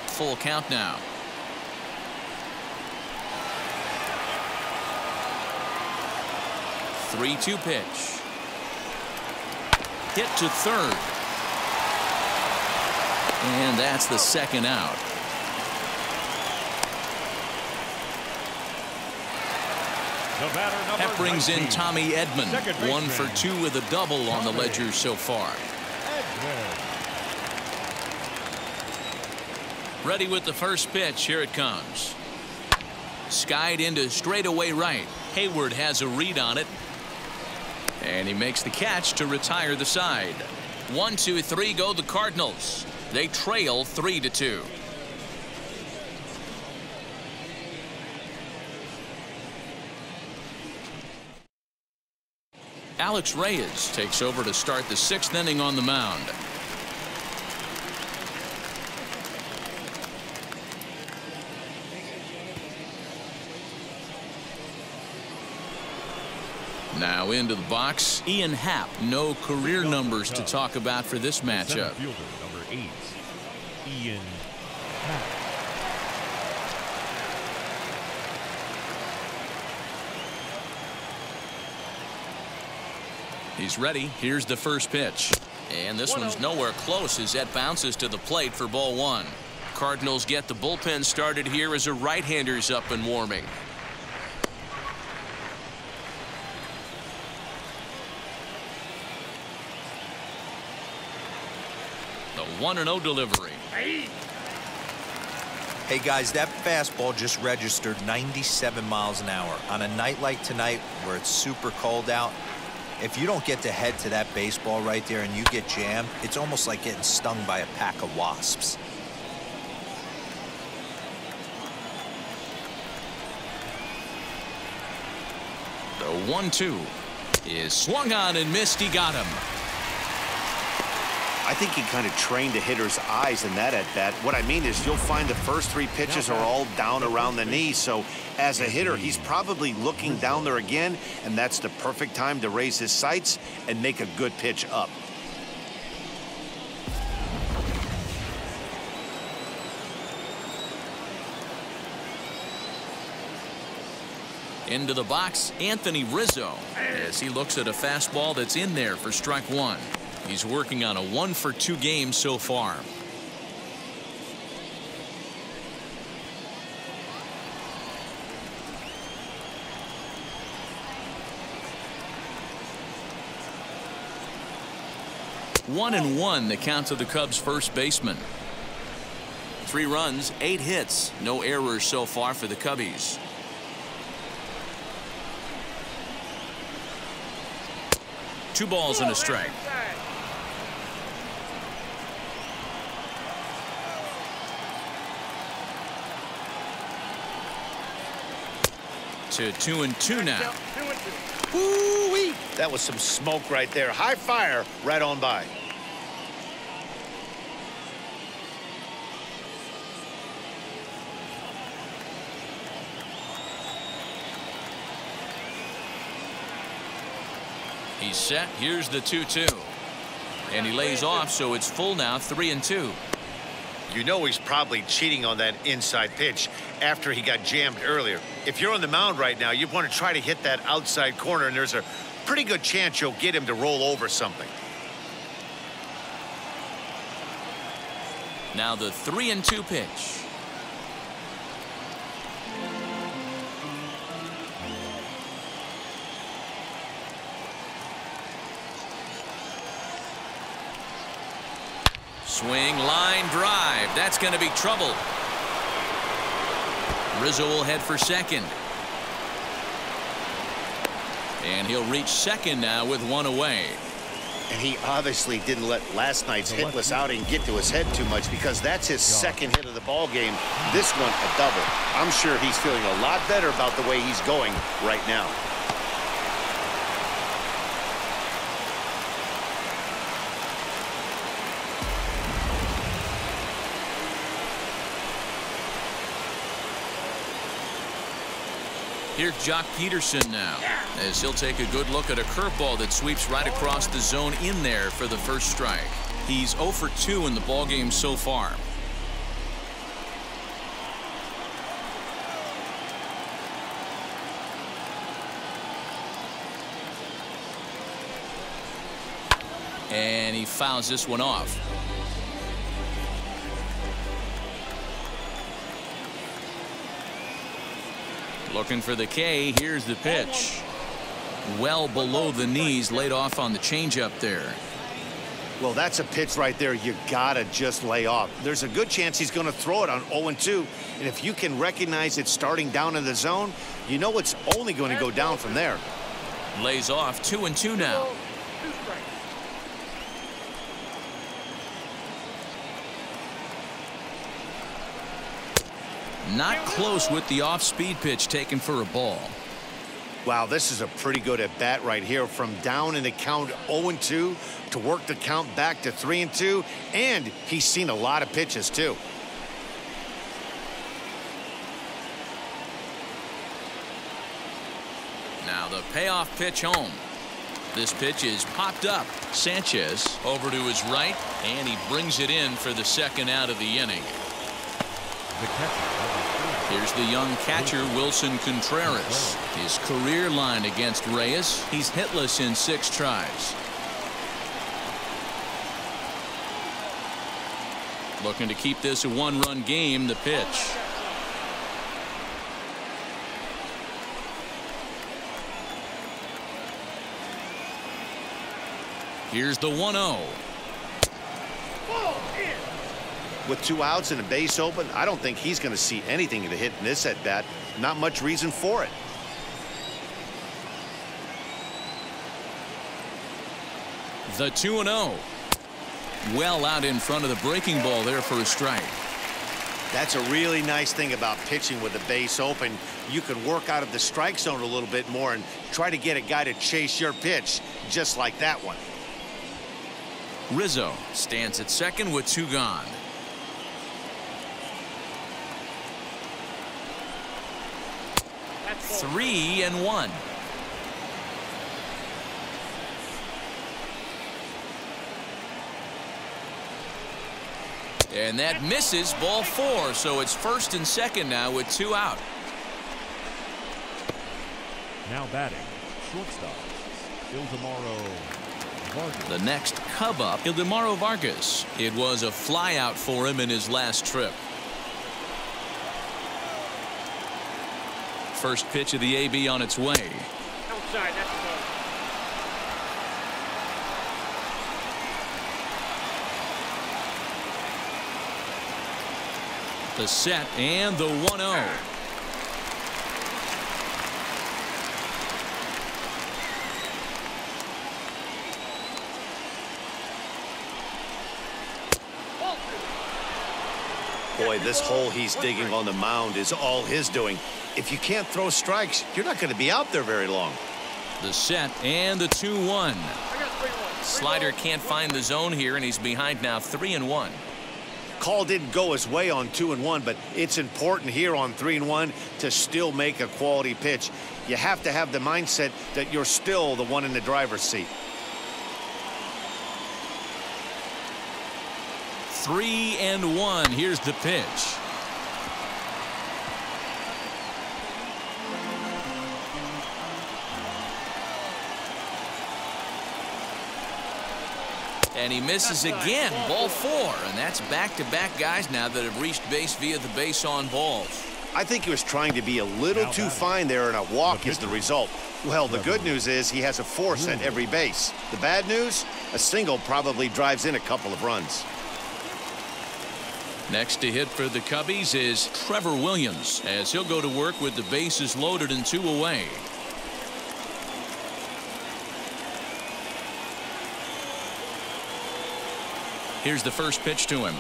Full count now. Three-two pitch. Hit to third. And that's the second out. That brings in Tommy Edman. 1 for 2 with a double on the ledger so far. Ready with the first pitch. Here it comes. Skied into straightaway right. Hayward has a read on it. And he makes the catch to retire the side. 1, 2, 3 go the Cardinals. They trail 3-2. Alex Reyes takes over to start the 6th inning on the mound. Now into the box, Ian Happ. No career numbers to talk about for this matchup. Fielder, number 8, Ian Happ. He's ready. Here's the first pitch. And this one's nowhere close as that bounces to the plate for ball one. Cardinals get the bullpen started here as a right-hander's up and warming. The 1-0 delivery. Hey guys, that fastball just registered 97 miles an hour. On a night like tonight where it's super cold out, if you don't get to head to that baseball right there and you get jammed, it's almost like getting stung by a pack of wasps. The 1-2 is swung on and missed. He got him. I think he kind of trained the hitter's eyes in that at bat. What I mean is you'll find the first three pitches are all down around the knee. So as a hitter, he's probably looking down there again, and that's the perfect time to raise his sights and make a good pitch up. Into the box, Anthony Rizzo, as he looks at a fastball that's in there for strike one. He's working on a 1-for-2 game so far. One and one, the count to the Cubs' first baseman. 3 runs, 8 hits, no errors so far for the Cubbies. Two balls and a strike. To 2-2 now. Woo-wee! That was some smoke right there. High fire right on by. He's set. Here's the 2-2. And he lays off, so it's full now, 3-2. You know he's probably cheating on that inside pitch after he got jammed earlier. If you're on the mound right now, you want to try to hit that outside corner, and there's a pretty good chance you'll get him to roll over something. Now the 3-2 pitch. Swing, line drive. That's going to be trouble. Rizzo will head for second. And he'll reach second now with one away. And he obviously didn't let last night's hitless outing get to his head too much, because that's his second hit of the ball game. This one a double. I'm sure he's feeling a lot better about the way he's going right now. Here's Jock Peterson now, as he'll take a good look at a curveball that sweeps right across the zone in there for the first strike. He's 0 for 2 in the ballgame so far. And he fouls this one off. Looking for the K. Here's the pitch. Well below the knees, laid off on the changeup there. Well, that's a pitch right there you gotta just lay off. There's a good chance he's going to throw it on 0-2, and if you can recognize it starting down in the zone, you know it's only going to go down from there. Lays off, 2-2 now. Not close with the off-speed pitch taken for a ball. Wow, this is a pretty good at-bat right here. From down in the count 0-2 to work the count back to 3-2, and he's seen a lot of pitches too. Now the payoff pitch home. This pitch is popped up. Sanchez over to his right, and he brings it in for the second out of the inning. Here's the young catcher, Wilson Contreras. His career line against Reyes. He's hitless in 6 tries. Looking to keep this a one-run game. The pitch. Here's the 1-0. With 2 outs and a base open, I don't think he's going to see anything to hit in this at bat. Not much reason for it. The 2-0. Well out in front of the breaking ball there for a strike. That's a really nice thing about pitching with the base open. You can work out of the strike zone a little bit more and try to get a guy to chase your pitch, just like that one. Rizzo stands at second with 2 gone. That's 3-1. And that misses. Ball 4. So it's first and second now with 2 out. Now batting, shortstop, Ildemaro Vargas. The next Cub up, Ildemaro Vargas. It was a flyout for him in his last trip. First pitch of the AB on its way. outside. That's a ball. The set and the 1-0. Boy, this hole he's digging on the mound is all his doing. If you can't throw strikes, you're not going to be out there very long. The set and the 2-1. I got 3-1. Slider can't find the zone here, and he's behind now 3-1. Call didn't go his way on 2-1, but it's important here on 3-1 to still make a quality pitch. You have to have the mindset that you're still the one in the driver's seat. 3-1. Here's the pitch. And he misses again. Ball 4. And that's back-to-back guys now that have reached base via the base on balls. I think he was trying to be a little too fine there, and a walk is the result. Well, the good news is he has a force at every base. The bad news? A single probably drives in a couple of runs. Next to hit for the Cubbies is Trevor Williams, as he'll go to work with the bases loaded and 2 away. Here's the first pitch to him.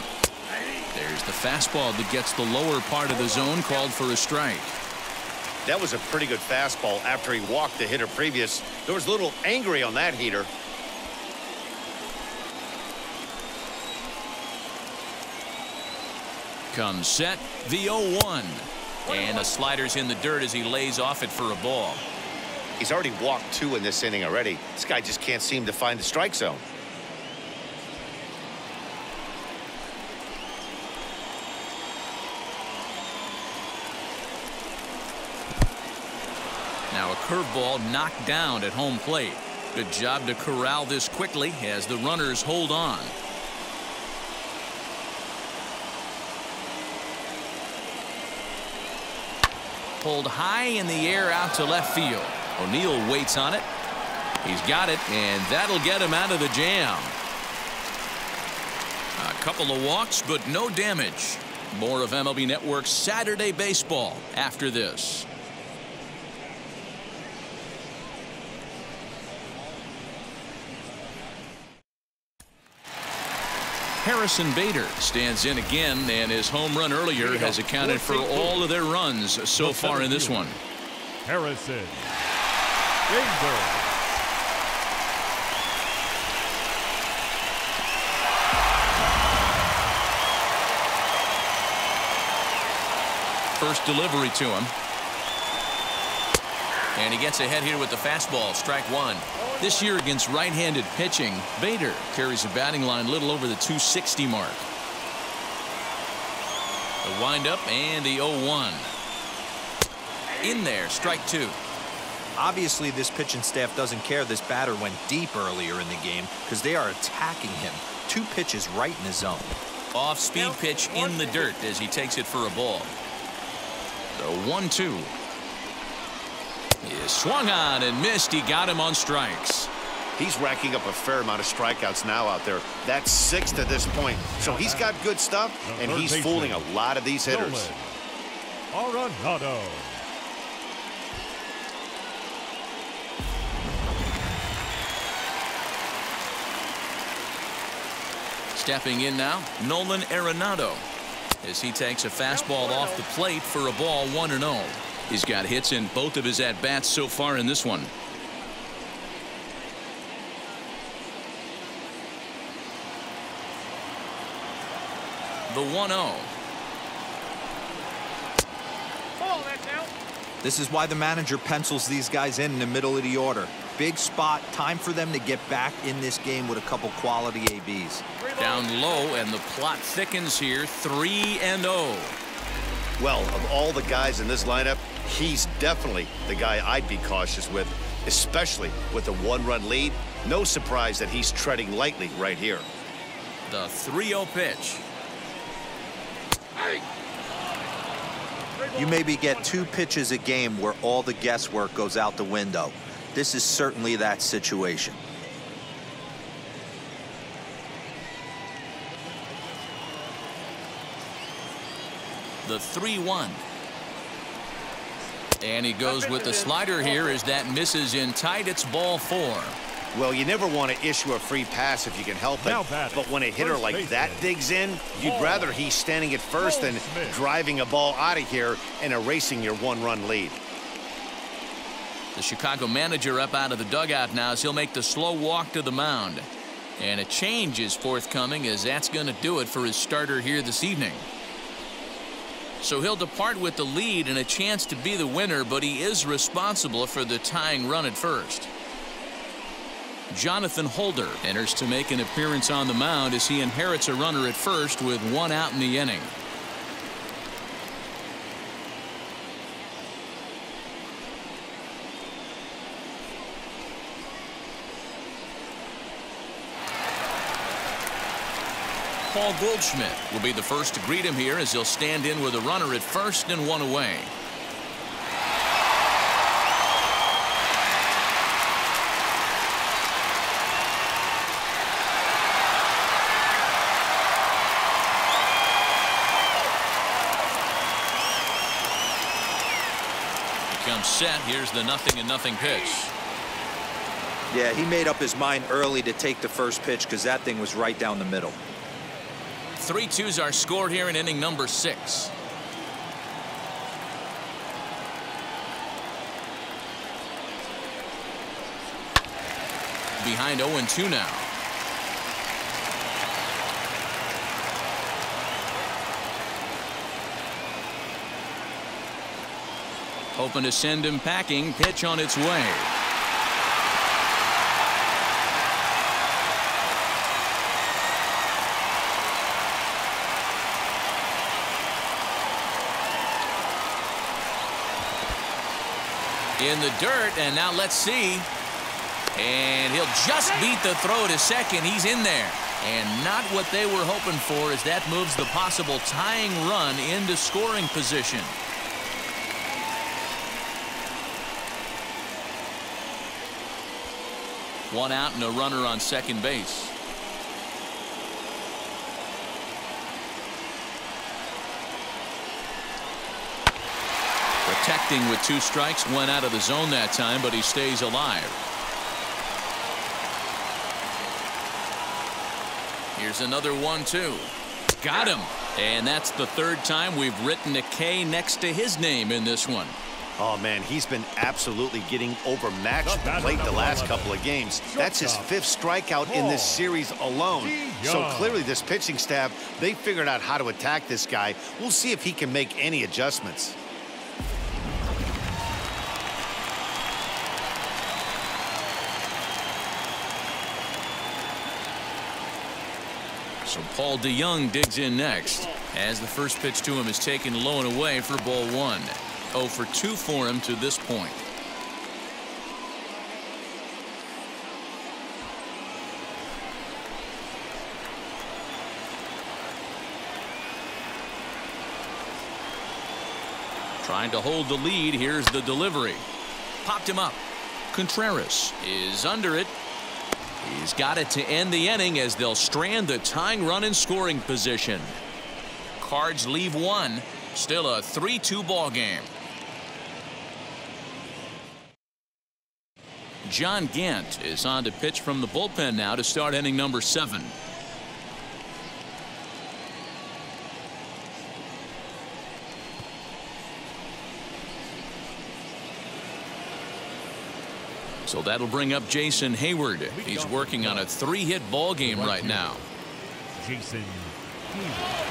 There's the fastball that gets the lower part of the zone, called for a strike. That was a pretty good fastball after he walked the hitter previous. There was a little angry on that heater. Comes set, the 0-1. And a slider's in the dirt as he lays off it for a ball. He's already walked 2 in this inning already. This guy just can't seem to find the strike zone. Now a curveball knocked down at home plate. Good job to corral this quickly as the runners hold on. Pulled high in the air out to left field. O'Neill waits on it. He's got it, and that'll get him out of the jam. A couple of walks, but no damage. More of MLB Network's Saturday Baseball after this. Harrison Bader stands in again, and his home run earlier has accounted for all of their runs so far in this one. Harrison Bader. First delivery to him. And he gets ahead here with the fastball, strike 1. This year against right-handed pitching, Bader carries a batting line a little over the 260 mark. The windup and the 0-1. In there, strike 2. Obviously, this pitching staff doesn't care this batter went deep earlier in the game because they are attacking him. 2 pitches right in the zone. Off-speed pitch in the dirt as he takes it for a ball. The 1-2. He swung on and missed. He got him on strikes. He's racking up a fair amount of strikeouts now out there. That's 6 to this point. So he's got good stuff, and he's fooling a lot of these hitters. Arenado. Stepping in now, Nolan Arenado, as he takes a fastball off the plate for a ball 1-0. He's got hits in both of his at-bats so far in this one. The 1-0. This is why the manager pencils these guys in the middle of the order. Big spot, time for them to get back in this game with a couple quality ABs. Down low, and the plot thickens here. 3-0. Well, of all the guys in this lineup, he's definitely the guy I'd be cautious with, especially with a 1-run lead. No surprise that he's treading lightly right here. The 3-0 pitch. You maybe get 2 pitches a game where all the guesswork goes out the window. This is certainly that situation. The 3-1. And he goes with the slider here as that misses in tight. It's ball 4. Well, you never want to issue a free pass if you can help it. But when a hitter like that digs in, you'd rather he's standing at first than driving a ball out of here and erasing your 1-run lead. The Chicago manager up out of the dugout now as he'll make the slow walk to the mound. And a change is forthcoming, as that's going to do it for his starter here this evening. So he'll depart with the lead and a chance to be the winner, but he is responsible for the tying run at first. Jonathan Holder enters to make an appearance on the mound as he inherits a runner at first with 1 out in the inning. Paul Goldschmidt will be the first to greet him here as he'll stand in with a runner at first and 1 away. Comes set. Here's the 0-0 pitch. Yeah, he made up his mind early to take the first pitch because that thing was right down the middle. 3-2's our score here in inning number 6. Behind 0-2 now. Hoping to send him packing. Pitch on its way. In the dirt, and now let's see. And he'll just beat the throw to second. He's in there. And not what they were hoping for, as that moves the possible tying run into scoring position. One out and a runner on second base. Protecting with 2 strikes, went out of the zone that time, but he stays alive. Here's another 1-2. Got him. And that's the 3rd time we've written a K next to his name in this one. Oh, man, he's been absolutely getting overmatched at the plate the last couple of games. That's his 5th strikeout in this series alone. So clearly this pitching staff, they figured out how to attack this guy. We'll see if he can make any adjustments. So Paul DeYoung digs in next as the first pitch to him is taken low and away for ball 1. 0 for 2 for him to this point. Trying to hold the lead. Here's the delivery. Popped him up. Contreras is under it. He's got it to end the inning as they'll strand the tying run in scoring position. Cards leave one. Still a 3-2 ball game. John Gant is on to pitch from the bullpen now to start inning number 7. So that'll bring up Jason Hayward. He's working on a 3-hit ball game right now. Jason Hayward.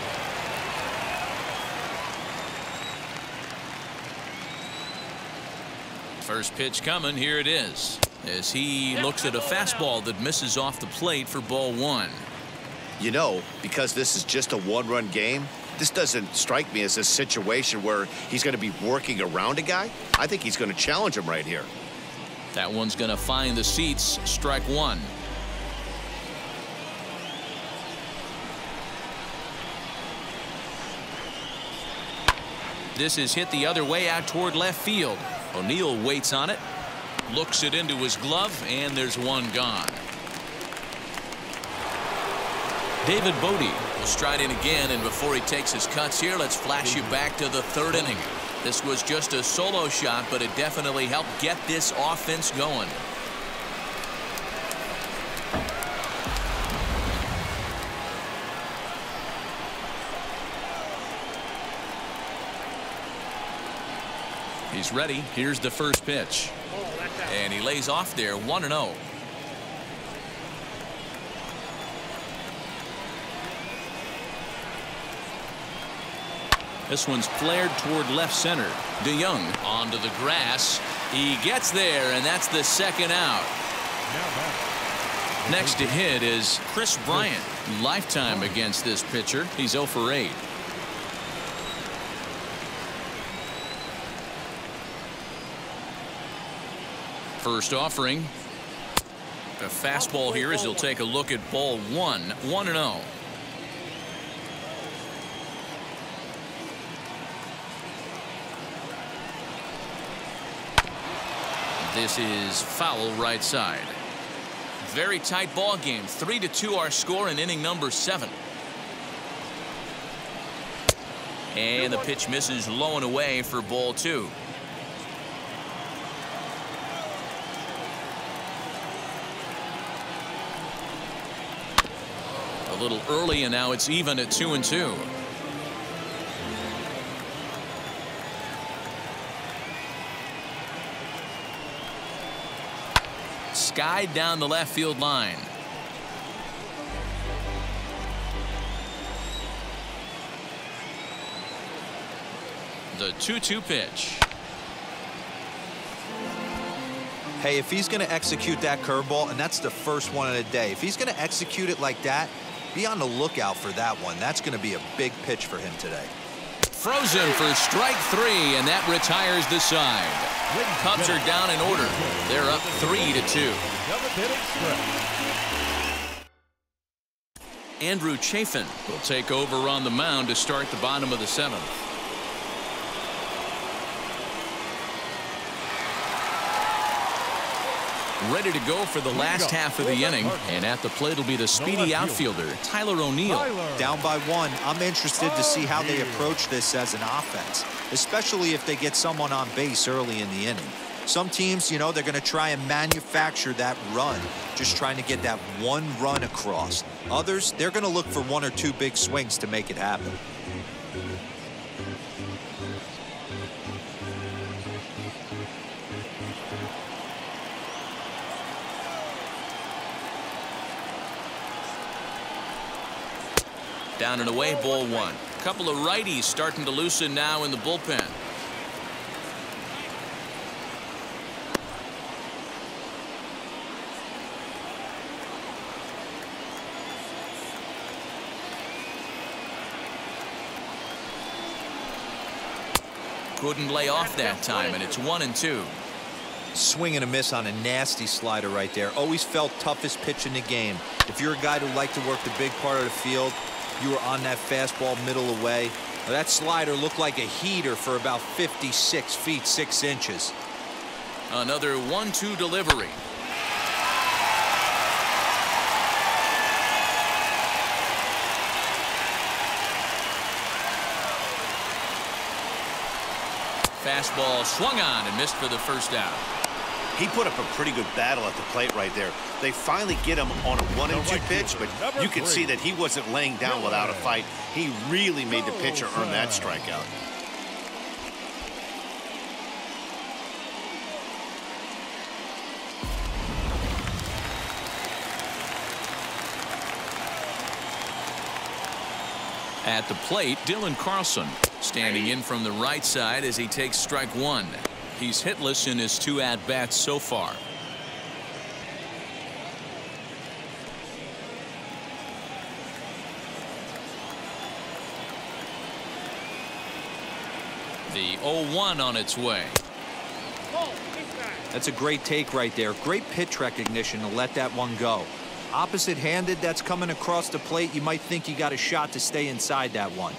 First pitch coming. Here it is as he looks at a fastball that misses off the plate for ball 1. You know, because this is just a one-run game, this doesn't strike me as a situation where he's going to be working around a guy. I think he's going to challenge him right here. That one's going to find the seats. Strike 1. This is hit the other way out toward left field. O'Neill waits on it, looks it into his glove, and there's one gone. David Bodie will stride in again, and before he takes his cuts here, let's flash you back to the 3rd inning. This was just a solo shot, but it definitely helped get this offense going. He's ready. Here's the first pitch. And he lays off there 1-0. This one's flared toward left center. DeYoung onto the grass. He gets there, and that's the 2nd out. Next to hit is Chris Bryant. Lifetime against this pitcher. He's 0 for 8. First offering. A fastball here as he'll take a look at ball 1. 1-0. This is foul right side. Very tight ball game. 3-2 our score in inning number 7. And the pitch misses low and away for ball 2. A little early, and now it's even at 2-2. Skied down the left field line. The 2-2 pitch. Hey, if he's going to execute that curveball, and that's the first one of the day, if he's going to execute it like that, be on the lookout for that one. That's going to be a big pitch for him today. Frozen for strike 3, and that retires the side. Cubs are down in order. They're up 3-2. Andrew Chafin will take over on the mound to start the bottom of the 7th. Ready to go for the last half of the inning, and at the plate will be the speedy outfielder Tyler O'Neill. Down by 1. I'm interested to see how they approach this as an offense, especially if they get someone on base early in the inning. Some teams, you know, they're going to try and manufacture that run, just trying to get that one run across. Others, they're going to look for 1 or 2 big swings to make it happen. Down and away, ball 1. Couple of righties starting to loosen now in the bullpen. Couldn't lay off that time, and it's 1-2. Swing and a miss on a nasty slider right there. Always felt toughest pitch in the game. If you're a guy who liked to work the big part of the field, you were on that fastball middle away, Well, that slider looked like a heater for about 56 feet 6 inches. Another 1-2 delivery. Fastball swung on and missed for the first out. He put up a pretty good battle at the plate right there. They finally get him on a 1-2 pitch, but you could see that he wasn't laying down without a fight. He really made the pitcher earn that strikeout. At the plate, Dylan Carlson standing in from the right side as he takes strike one. He's hitless in his 2 at-bats so far. The 0-1 on its way. That's a great take right there. Great pitch recognition to let that one go. Opposite-handed, that's coming across the plate. You might think you got a shot to stay inside that one.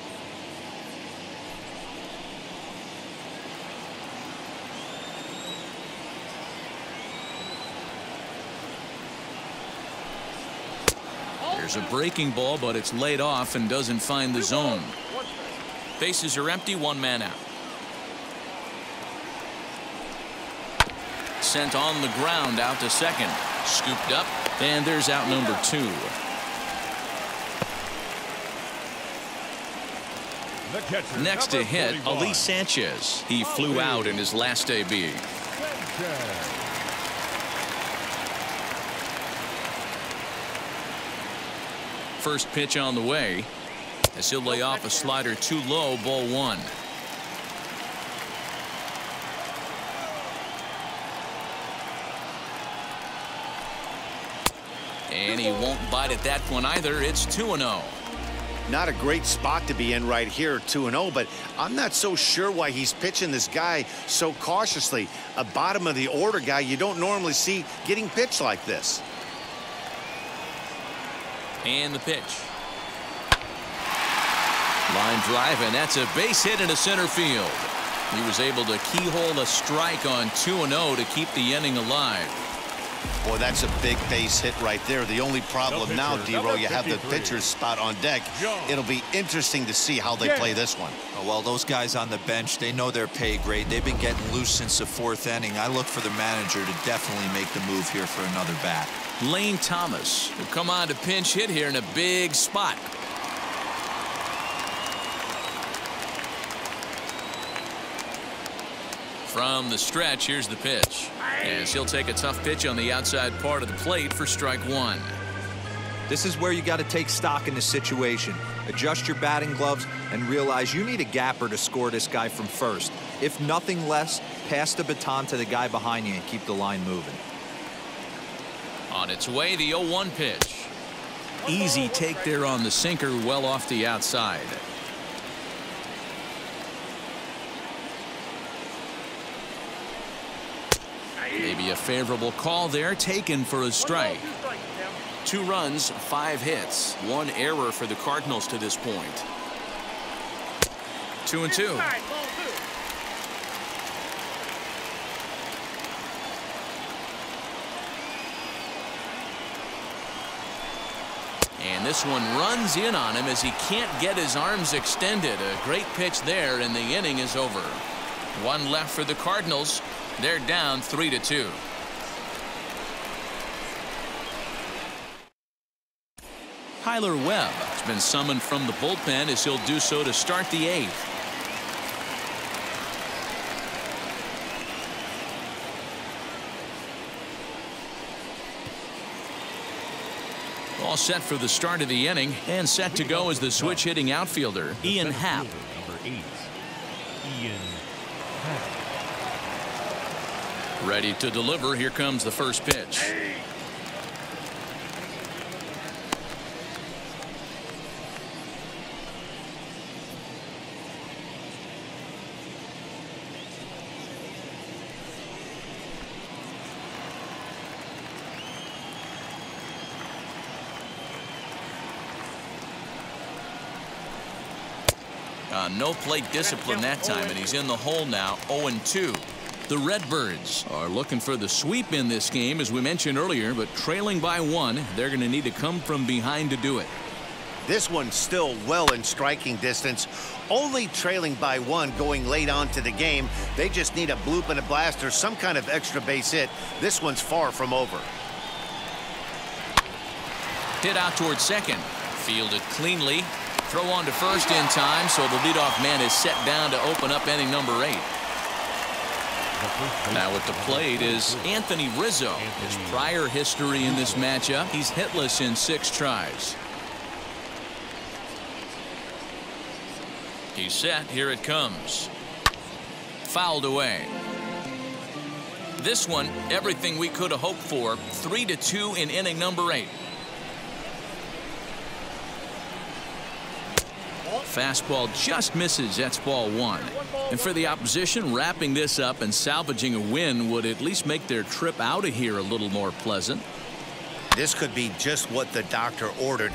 There's a breaking ball, but it's laid off and doesn't find the zone. Bases are empty, 1 man out. Sent on the ground out to second. Scooped up, and there's out number 2. Next to hit, Ali Sanchez. He flew out in his last AB. First pitch on the way as he'll lay off a slider too low, ball 1. And he won't bite at that one either. It's 2-0. Not a great spot to be in right here, 2-0, but I'm not so sure why he's pitching this guy so cautiously. A bottom of the order guy you don't normally see getting pitched like this. And the pitch. Line drive, and that's a base hit into center field. He was able to keyhole a strike on 2-0 to keep the inning alive. Boy, that's a big base hit right there. The only problem now, D-Row, you have the pitcher's spot on deck. It'll be interesting to see how they play this one. Oh, well, those guys on the bench, they know their pay grade. They've been getting loose since the 4th inning. I look for the manager to definitely make the move here for another bat. Lane Thomas will come on to pinch hit here in a big spot. From the stretch, here's the pitch. As he'll take a tough pitch on the outside part of the plate for strike 1. This is where you got to take stock in the situation. Adjust your batting gloves and realize you need a gapper to score this guy from first. If nothing less, pass the baton to the guy behind you and keep the line moving. On its way, the 0-1 pitch. Easy take there on the sinker, well off the outside. Maybe a favorable call there, taken for a strike. 2 runs, 5 hits, 1 error for the Cardinals to this point. 2-2. And this one runs in on him as he can't get his arms extended. A great pitch there, and the inning is over. 1 left for the Cardinals. They're down 3-2. Tyler Webb has been summoned from the bullpen as he'll do so to start the 8th. All set for the start of the inning and set to go as the switch hitting outfielder Ian Happ. Number 8, Ian Happ. Ready to deliver. Here comes the first pitch. No plate discipline that time, and he's in the hole now, 0-2. The Redbirds are looking for the sweep in this game, as we mentioned earlier, but trailing by 1, they're going to need to come from behind to do it. This one's still well in striking distance, only trailing by 1 going late on to the game. They just need a bloop and a blast or some kind of extra base hit. This one's far from over. Hit out towards second. Fielded cleanly. Throw on to first in time, so the leadoff man is set down to open up inning number 8. Now at the plate is Anthony Rizzo. His prior history in this matchup, he's hitless in 6 tries. He's set. Here it comes. Fouled away. This one, everything we could have hoped for. 3-2 in inning number 8. Fastball just misses. That's ball 1. And for the opposition, wrapping this up and salvaging a win would at least make their trip out of here a little more pleasant. This could be just what the doctor ordered.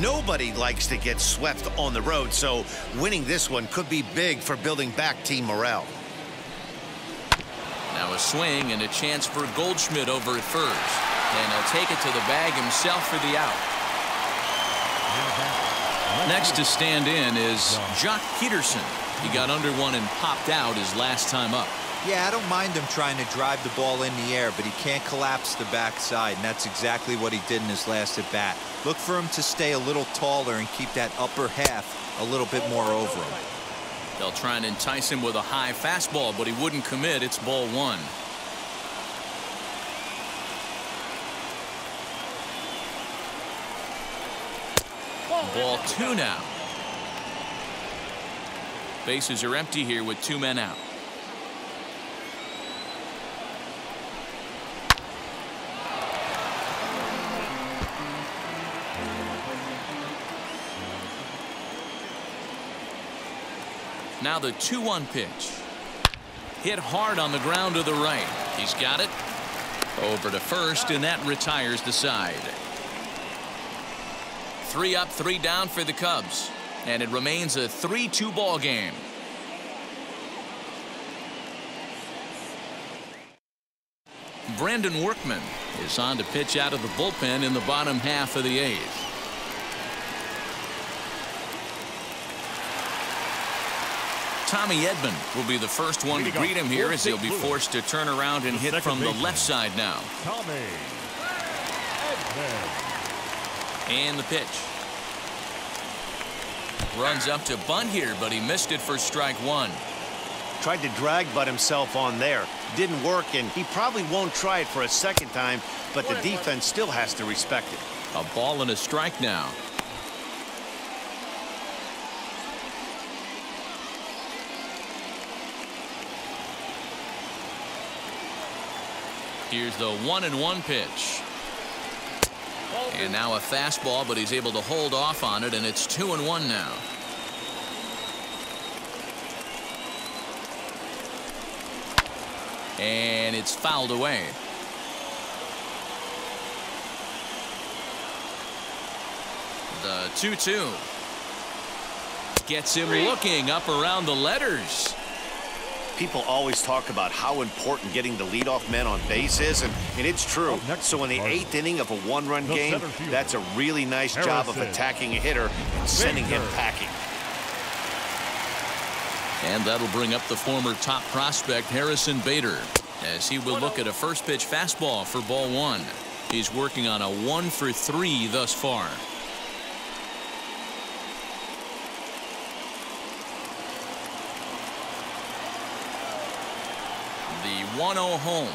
Nobody likes to get swept on the road, so winning this one could be big for building back team morale. Now a swing and a chance for Goldschmidt over at first. And he'll take it to the bag himself for the out. Next to stand in is Jock Peterson. He got under one and popped out his last time up. Yeah, I don't mind him trying to drive the ball in the air, but he can't collapse the backside, and that's exactly what he did in his last at bat. Look for him to stay a little taller and keep that upper half a little bit more over him. They'll try and entice him with a high fastball, but he wouldn't commit. It's ball 1. Ball 2 now. Bases are empty here with 2 men out. Now the 2-1 pitch. Hit hard on the ground to the right. He's got it. Over to first, and that retires the side. 3 up, 3 down for the Cubs. And it remains a 3-2 ball game. Brandon Workman is on to pitch out of the bullpen in the bottom half of the 8th. Tommy Edman will be the first one to greet him here as he'll be forced to turn around and hit from the left side now. Tommy Edman. And the pitch. Runs up to bunt here, but he missed it for strike 1. Tried to drag butt himself on there. Didn't work, and he probably won't try it for a second time, but the defense still has to respect it. A ball and a strike now. Here's the 1-1 pitch. And now a fastball, but he's able to hold off on it, and it's 2-1 now. And it's fouled away. The 2-2 gets him looking up around the letters. People always talk about how important getting the leadoff man on base is, and it's true. So in the 8th inning of a 1-run game, that's a really nice job of attacking a hitter and sending him packing. And that'll bring up the former top prospect Harrison Bader as he will look at a first pitch fastball for ball 1. He's working on a 1 for 3 thus far. The 1-0 home.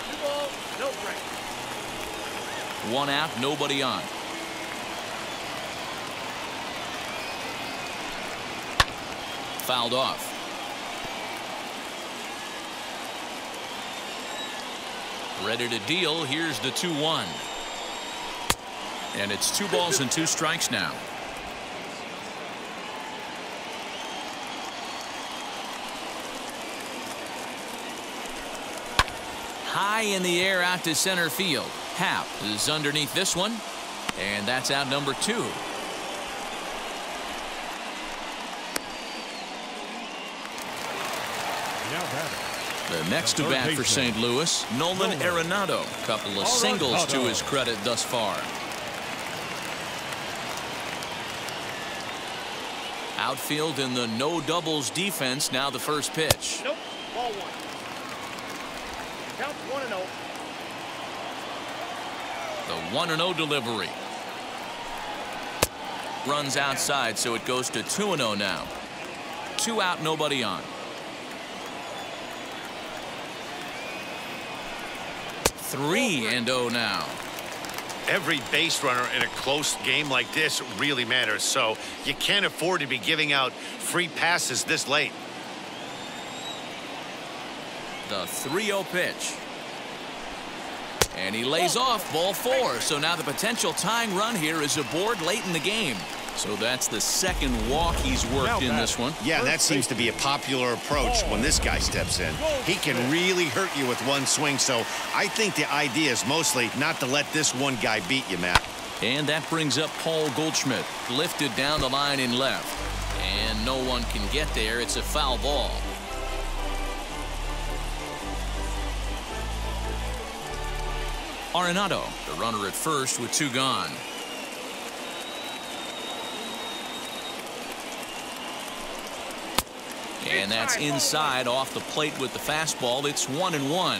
2 balls, no break. 1 out, nobody on. Fouled off. Ready to deal. Here's the 2-1. And it's 2 balls and 2 strikes now. High in the air out to center field. Happ is underneath this one, and that's out number 2. Now batting. The next to bat for St. Louis, Nolan Arenado. Couple of singles to his credit thus far. Outfield in the no doubles defense. Now the first pitch. Nope. Ball one. Count 1-0. The 1-0 delivery. Runs outside, so it goes to 2-0 now. 2 out, nobody on. 3-0 now. Every base runner in a close game like this really matters, so you can't afford to be giving out free passes this late. The 3-0 pitch. And he lays off ball 4. So now the potential tying run here is aboard late in the game. So that's the second walk he's worked in this one. Yeah, that seems to be a popular approach when this guy steps in. He can really hurt you with one swing, so I think the idea is mostly not to let this one guy beat you, Matt. And that brings up Paul Goldschmidt. Lifted down the line in left. And no one can get there. It's a foul ball. Arenado, the runner at first with 2 gone. And that's inside off the plate with the fastball. It's 1-1.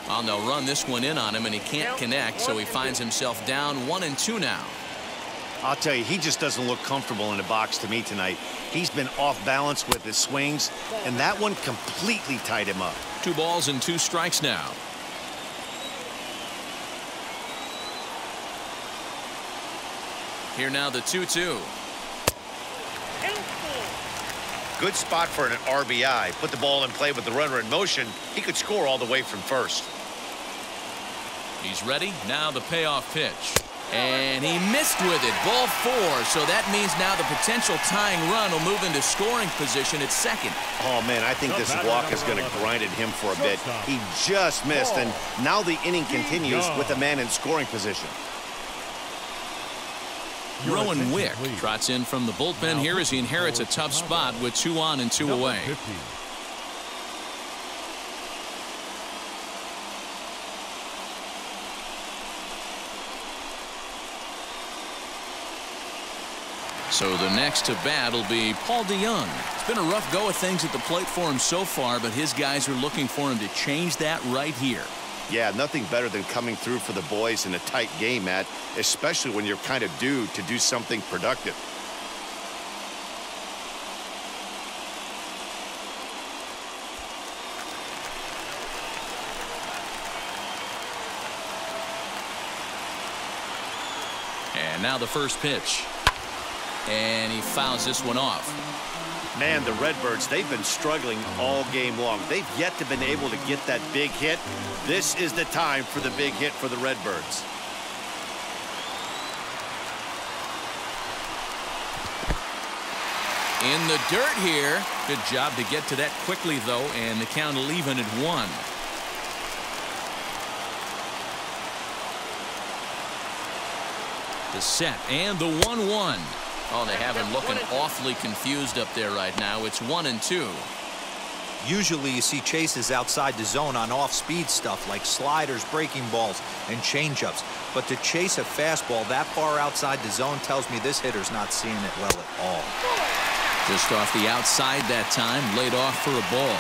Well, they'll run this one in on him, and he can't connect, so he finds himself down 1-2 now. I'll tell you, he just doesn't look comfortable in the box to me tonight. He's been off balance with his swings, and that one completely tied him up. 2 balls and 2 strikes now. Here now the 2-2. Good spot for an RBI. Put the ball in play with the runner in motion. He could score all the way from first. He's ready. Now the payoff pitch. And he missed with it. Ball 4. So that means now the potential tying run will move into scoring position at second. Oh, man, I think this walk is going to grind at him for a bit. He just missed, and now the inning continues with a man in scoring position. Rowan Wick trots in from the bullpen here as he inherits a tough spot with 2 on and 2 away. So the next to bat will be Paul DeYoung. It's been a rough go of things at the plate for him so far, but his guys are looking for him to change that right here. Yeah, nothing better than coming through for the boys in a tight game, Matt, especially when you're kind of due to do something productive. And now the first pitch. And he fouls this one off. Man, the Redbirds, they've been struggling all game long. They've yet to been able to get that big hit. This is the time for the big hit for the Redbirds. In the dirt here. Good job to get to that quickly, though, and the count will even at 1. The set and the 1-1. Oh, they have him looking awfully confused up there right now. It's 1-2. Usually you see chases outside the zone on off-speed stuff like sliders, breaking balls, and changeups. But to chase a fastball that far outside the zone tells me this hitter's not seeing it well at all. Just off the outside that time, laid off for a ball.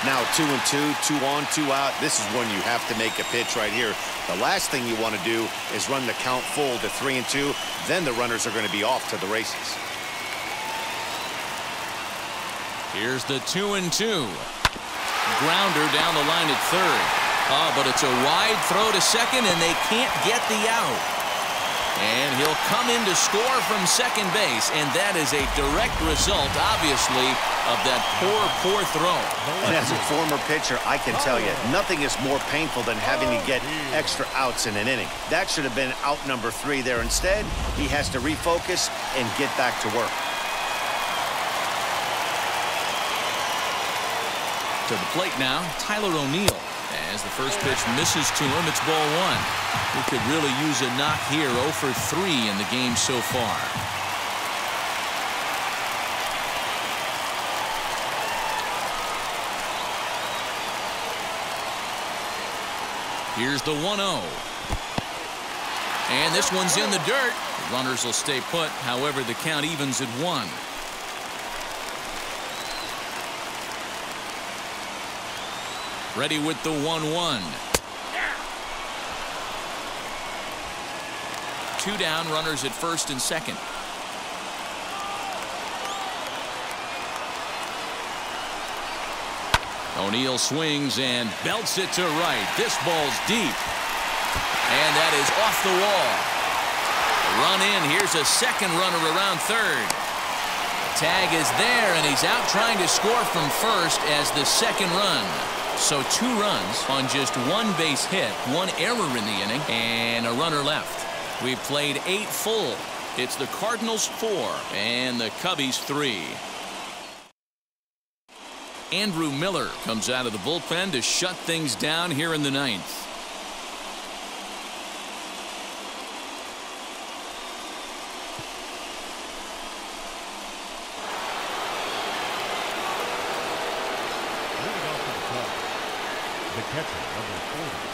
Now 2-2, 2 on, 2 out. This is when you have to make a pitch right here. The last thing you want to do is run the count full to 3-2. Then the runners are going to be off to the races. Here's the 2-2. Grounder down the line at third. Oh, but it's a wide throw to second, and they can't get the out. And he'll come in to score from second base, and that is a direct result, obviously, of that poor throw. And as a former pitcher, I can tell you, nothing is more painful than having to get extra outs in an inning. That should have been out number 3 there. Instead, he has to refocus and get back to work. To the plate now, Tyler O'Neill. As the first pitch misses to him, it's ball one. He could really use a knock here. 0 for 3 in the game so far. Here's the 1-0. And this one's in the dirt. The runners will stay put. However, the count evens at 1. Ready with the 1-1. 2 down, runners at first and second. O'Neill swings and belts it to right. This ball's deep. And that is off the wall. Run in. Here's a second runner around third. Tag is there, and he's out trying to score from first as the second run. So 2 runs on just 1 base hit, 1 error in the inning, and a runner left. We've played 8 full. It's the Cardinals 4 and the Cubbies 3. Andrew Miller comes out of the bullpen to shut things down here in the 9th.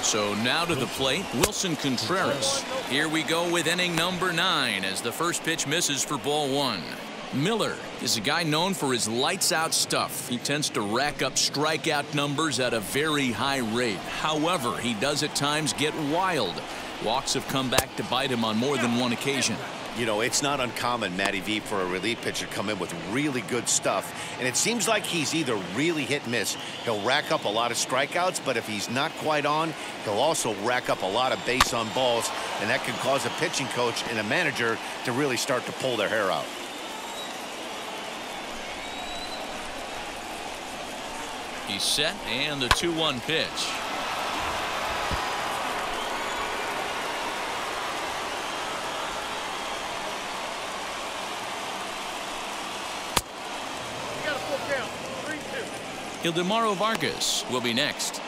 So now to the plate, Wilson Contreras. Here we go with inning number 9 as the first pitch misses for ball 1. Miller is a guy known for his lights-out stuff. He tends to rack up strikeout numbers at a very high rate. However, he does at times get wild. Walks have come back to bite him on more than one occasion. You know, it's not uncommon, Matty V, for a relief pitcher to come in with really good stuff. And it seems like he's either really hit and miss. He'll rack up a lot of strikeouts, but if he's not quite on, he'll also rack up a lot of base on balls. And that can cause a pitching coach and a manager to really start to pull their hair out. He's set, and the 2-1 pitch. Ildemaro Vargas will be next.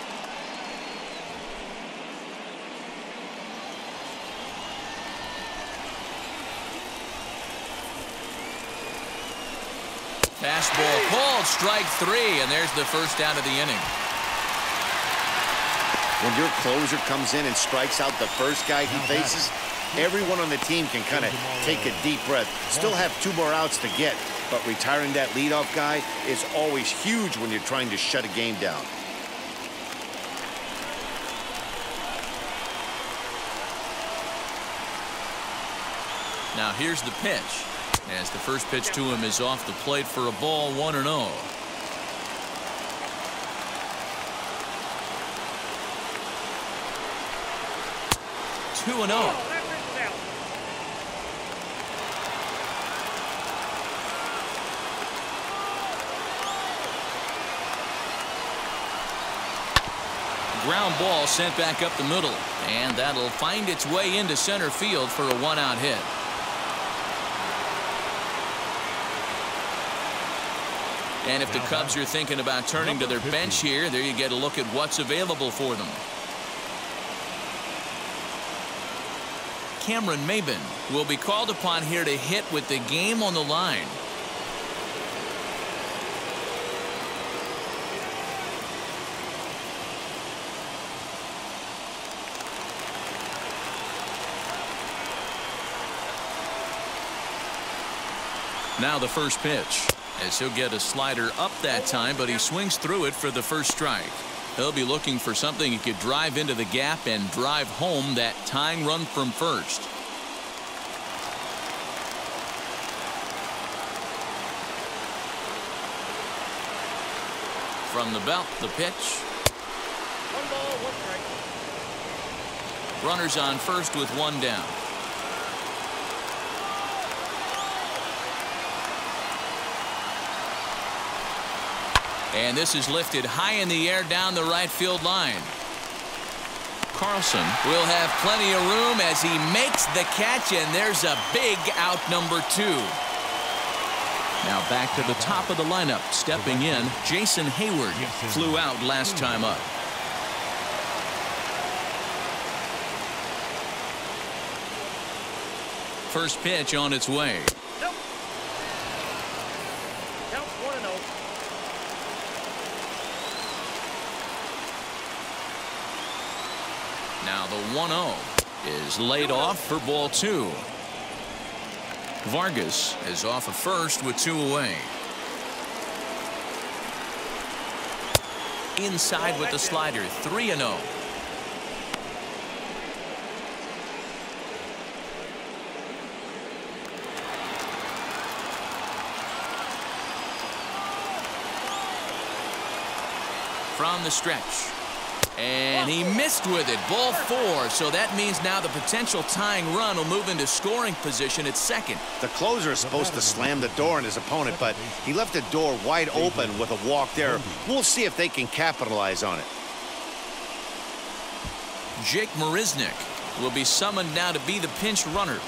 Fastball called, strike 3, and there's the first out of the inning. When your closer comes in and strikes out the first guy he faces, everyone on the team can kind of take a deep breath. Still have 2 more outs to get, but retiring that leadoff guy is always huge when you're trying to shut a game down. Now here's the pitch. As the first pitch to him is off the plate for a ball, 1-0. Ground ball sent back up the middle, and that'll find its way into center field for a 1-out hit. And if the Cubs are thinking about turning to their bench here, there you get a look at what's available for them. Cameron Maben will be called upon here to hit with the game on the line. Now the first pitch, as he'll get a slider up that time, but he swings through it for the first strike. He'll be looking for something he could drive into the gap and drive home that tying run from first. From the belt, the pitch. 1 ball, 1 strike. Runners on first with 1 down. And this is lifted high in the air down the right field line. Carlson will have plenty of room as he makes the catch, and there's a big out, number 2. Now back to the top of the lineup. Stepping in, Jason Hayward flew out last time up. First pitch on its way. Nope. Count 1-0. Now the 1-0 is laid off for ball 2. Vargas is off of first with 2 away. Inside with the slider, 3-0. From the stretch. And he missed with it. Ball 4. So that means now the potential tying run will move into scoring position at second. The closer is supposed to slam the door on his opponent, but he left the door wide open with a walk there. We'll see if they can capitalize on it. Jake Marisnick will be summoned now to be the pinch runner.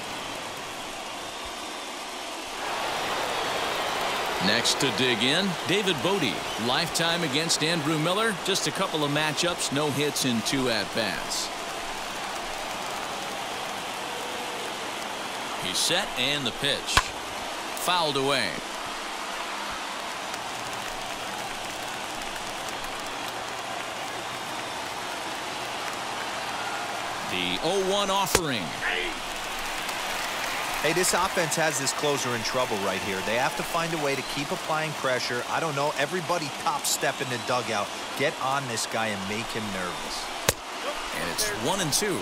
Next to dig in, David Bodie. Lifetime against Andrew Miller. Just a couple of matchups, no hits in 2 at-bats. He's set and the pitch. Fouled away. The 0-1 offering. Hey, this offense has this closer in trouble right here. They have to find a way to keep applying pressure. I don't know, everybody top step in the dugout. Get on this guy and make him nervous. And it's 1-2.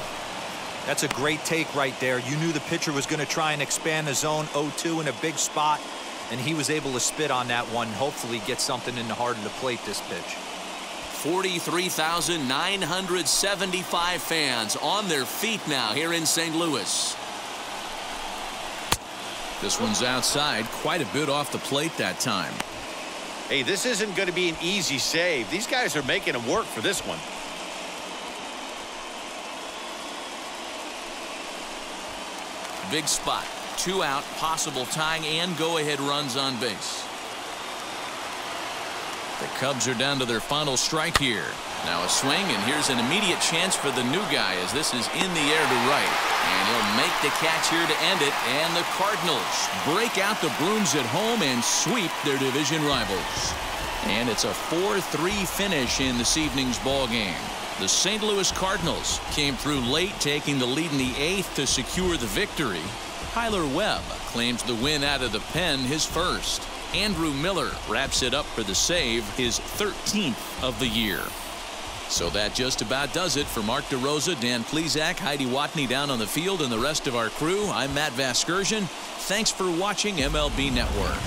That's a great take right there. You knew the pitcher was going to try and expand the zone. 0-2 in a big spot, and he was able to spit on that one. Hopefully get something in the heart of the plate this pitch. 43,975 fans on their feet now here in St. Louis. This one's outside, quite a bit off the plate that time. Hey, this isn't going to be an easy save. These guys are making him work for this one. Big spot. 2 out, possible tying and go-ahead runs on base. The Cubs are down to their final strike here. Now a swing, and here's an immediate chance for the new guy as this is in the air to right. And he'll make the catch here to end it. And the Cardinals break out the brooms at home and sweep their division rivals. And it's a 4-3 finish in this evening's ball game. The St. Louis Cardinals came through late, taking the lead in the 8th to secure the victory. Tyler Webb claims the win out of the pen, his first. Andrew Miller wraps it up for the save, his 13th of the year. So that just about does it for Mark DeRosa, Dan Plesac, Heidi Watney down on the field, and the rest of our crew. I'm Matt Vasgersian. Thanks for watching MLB Network.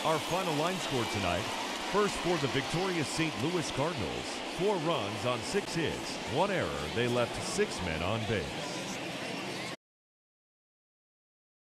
Our final line score tonight. First for the victorious St. Louis Cardinals. 4 runs on 6 hits. 1 error. They left 6 men on base.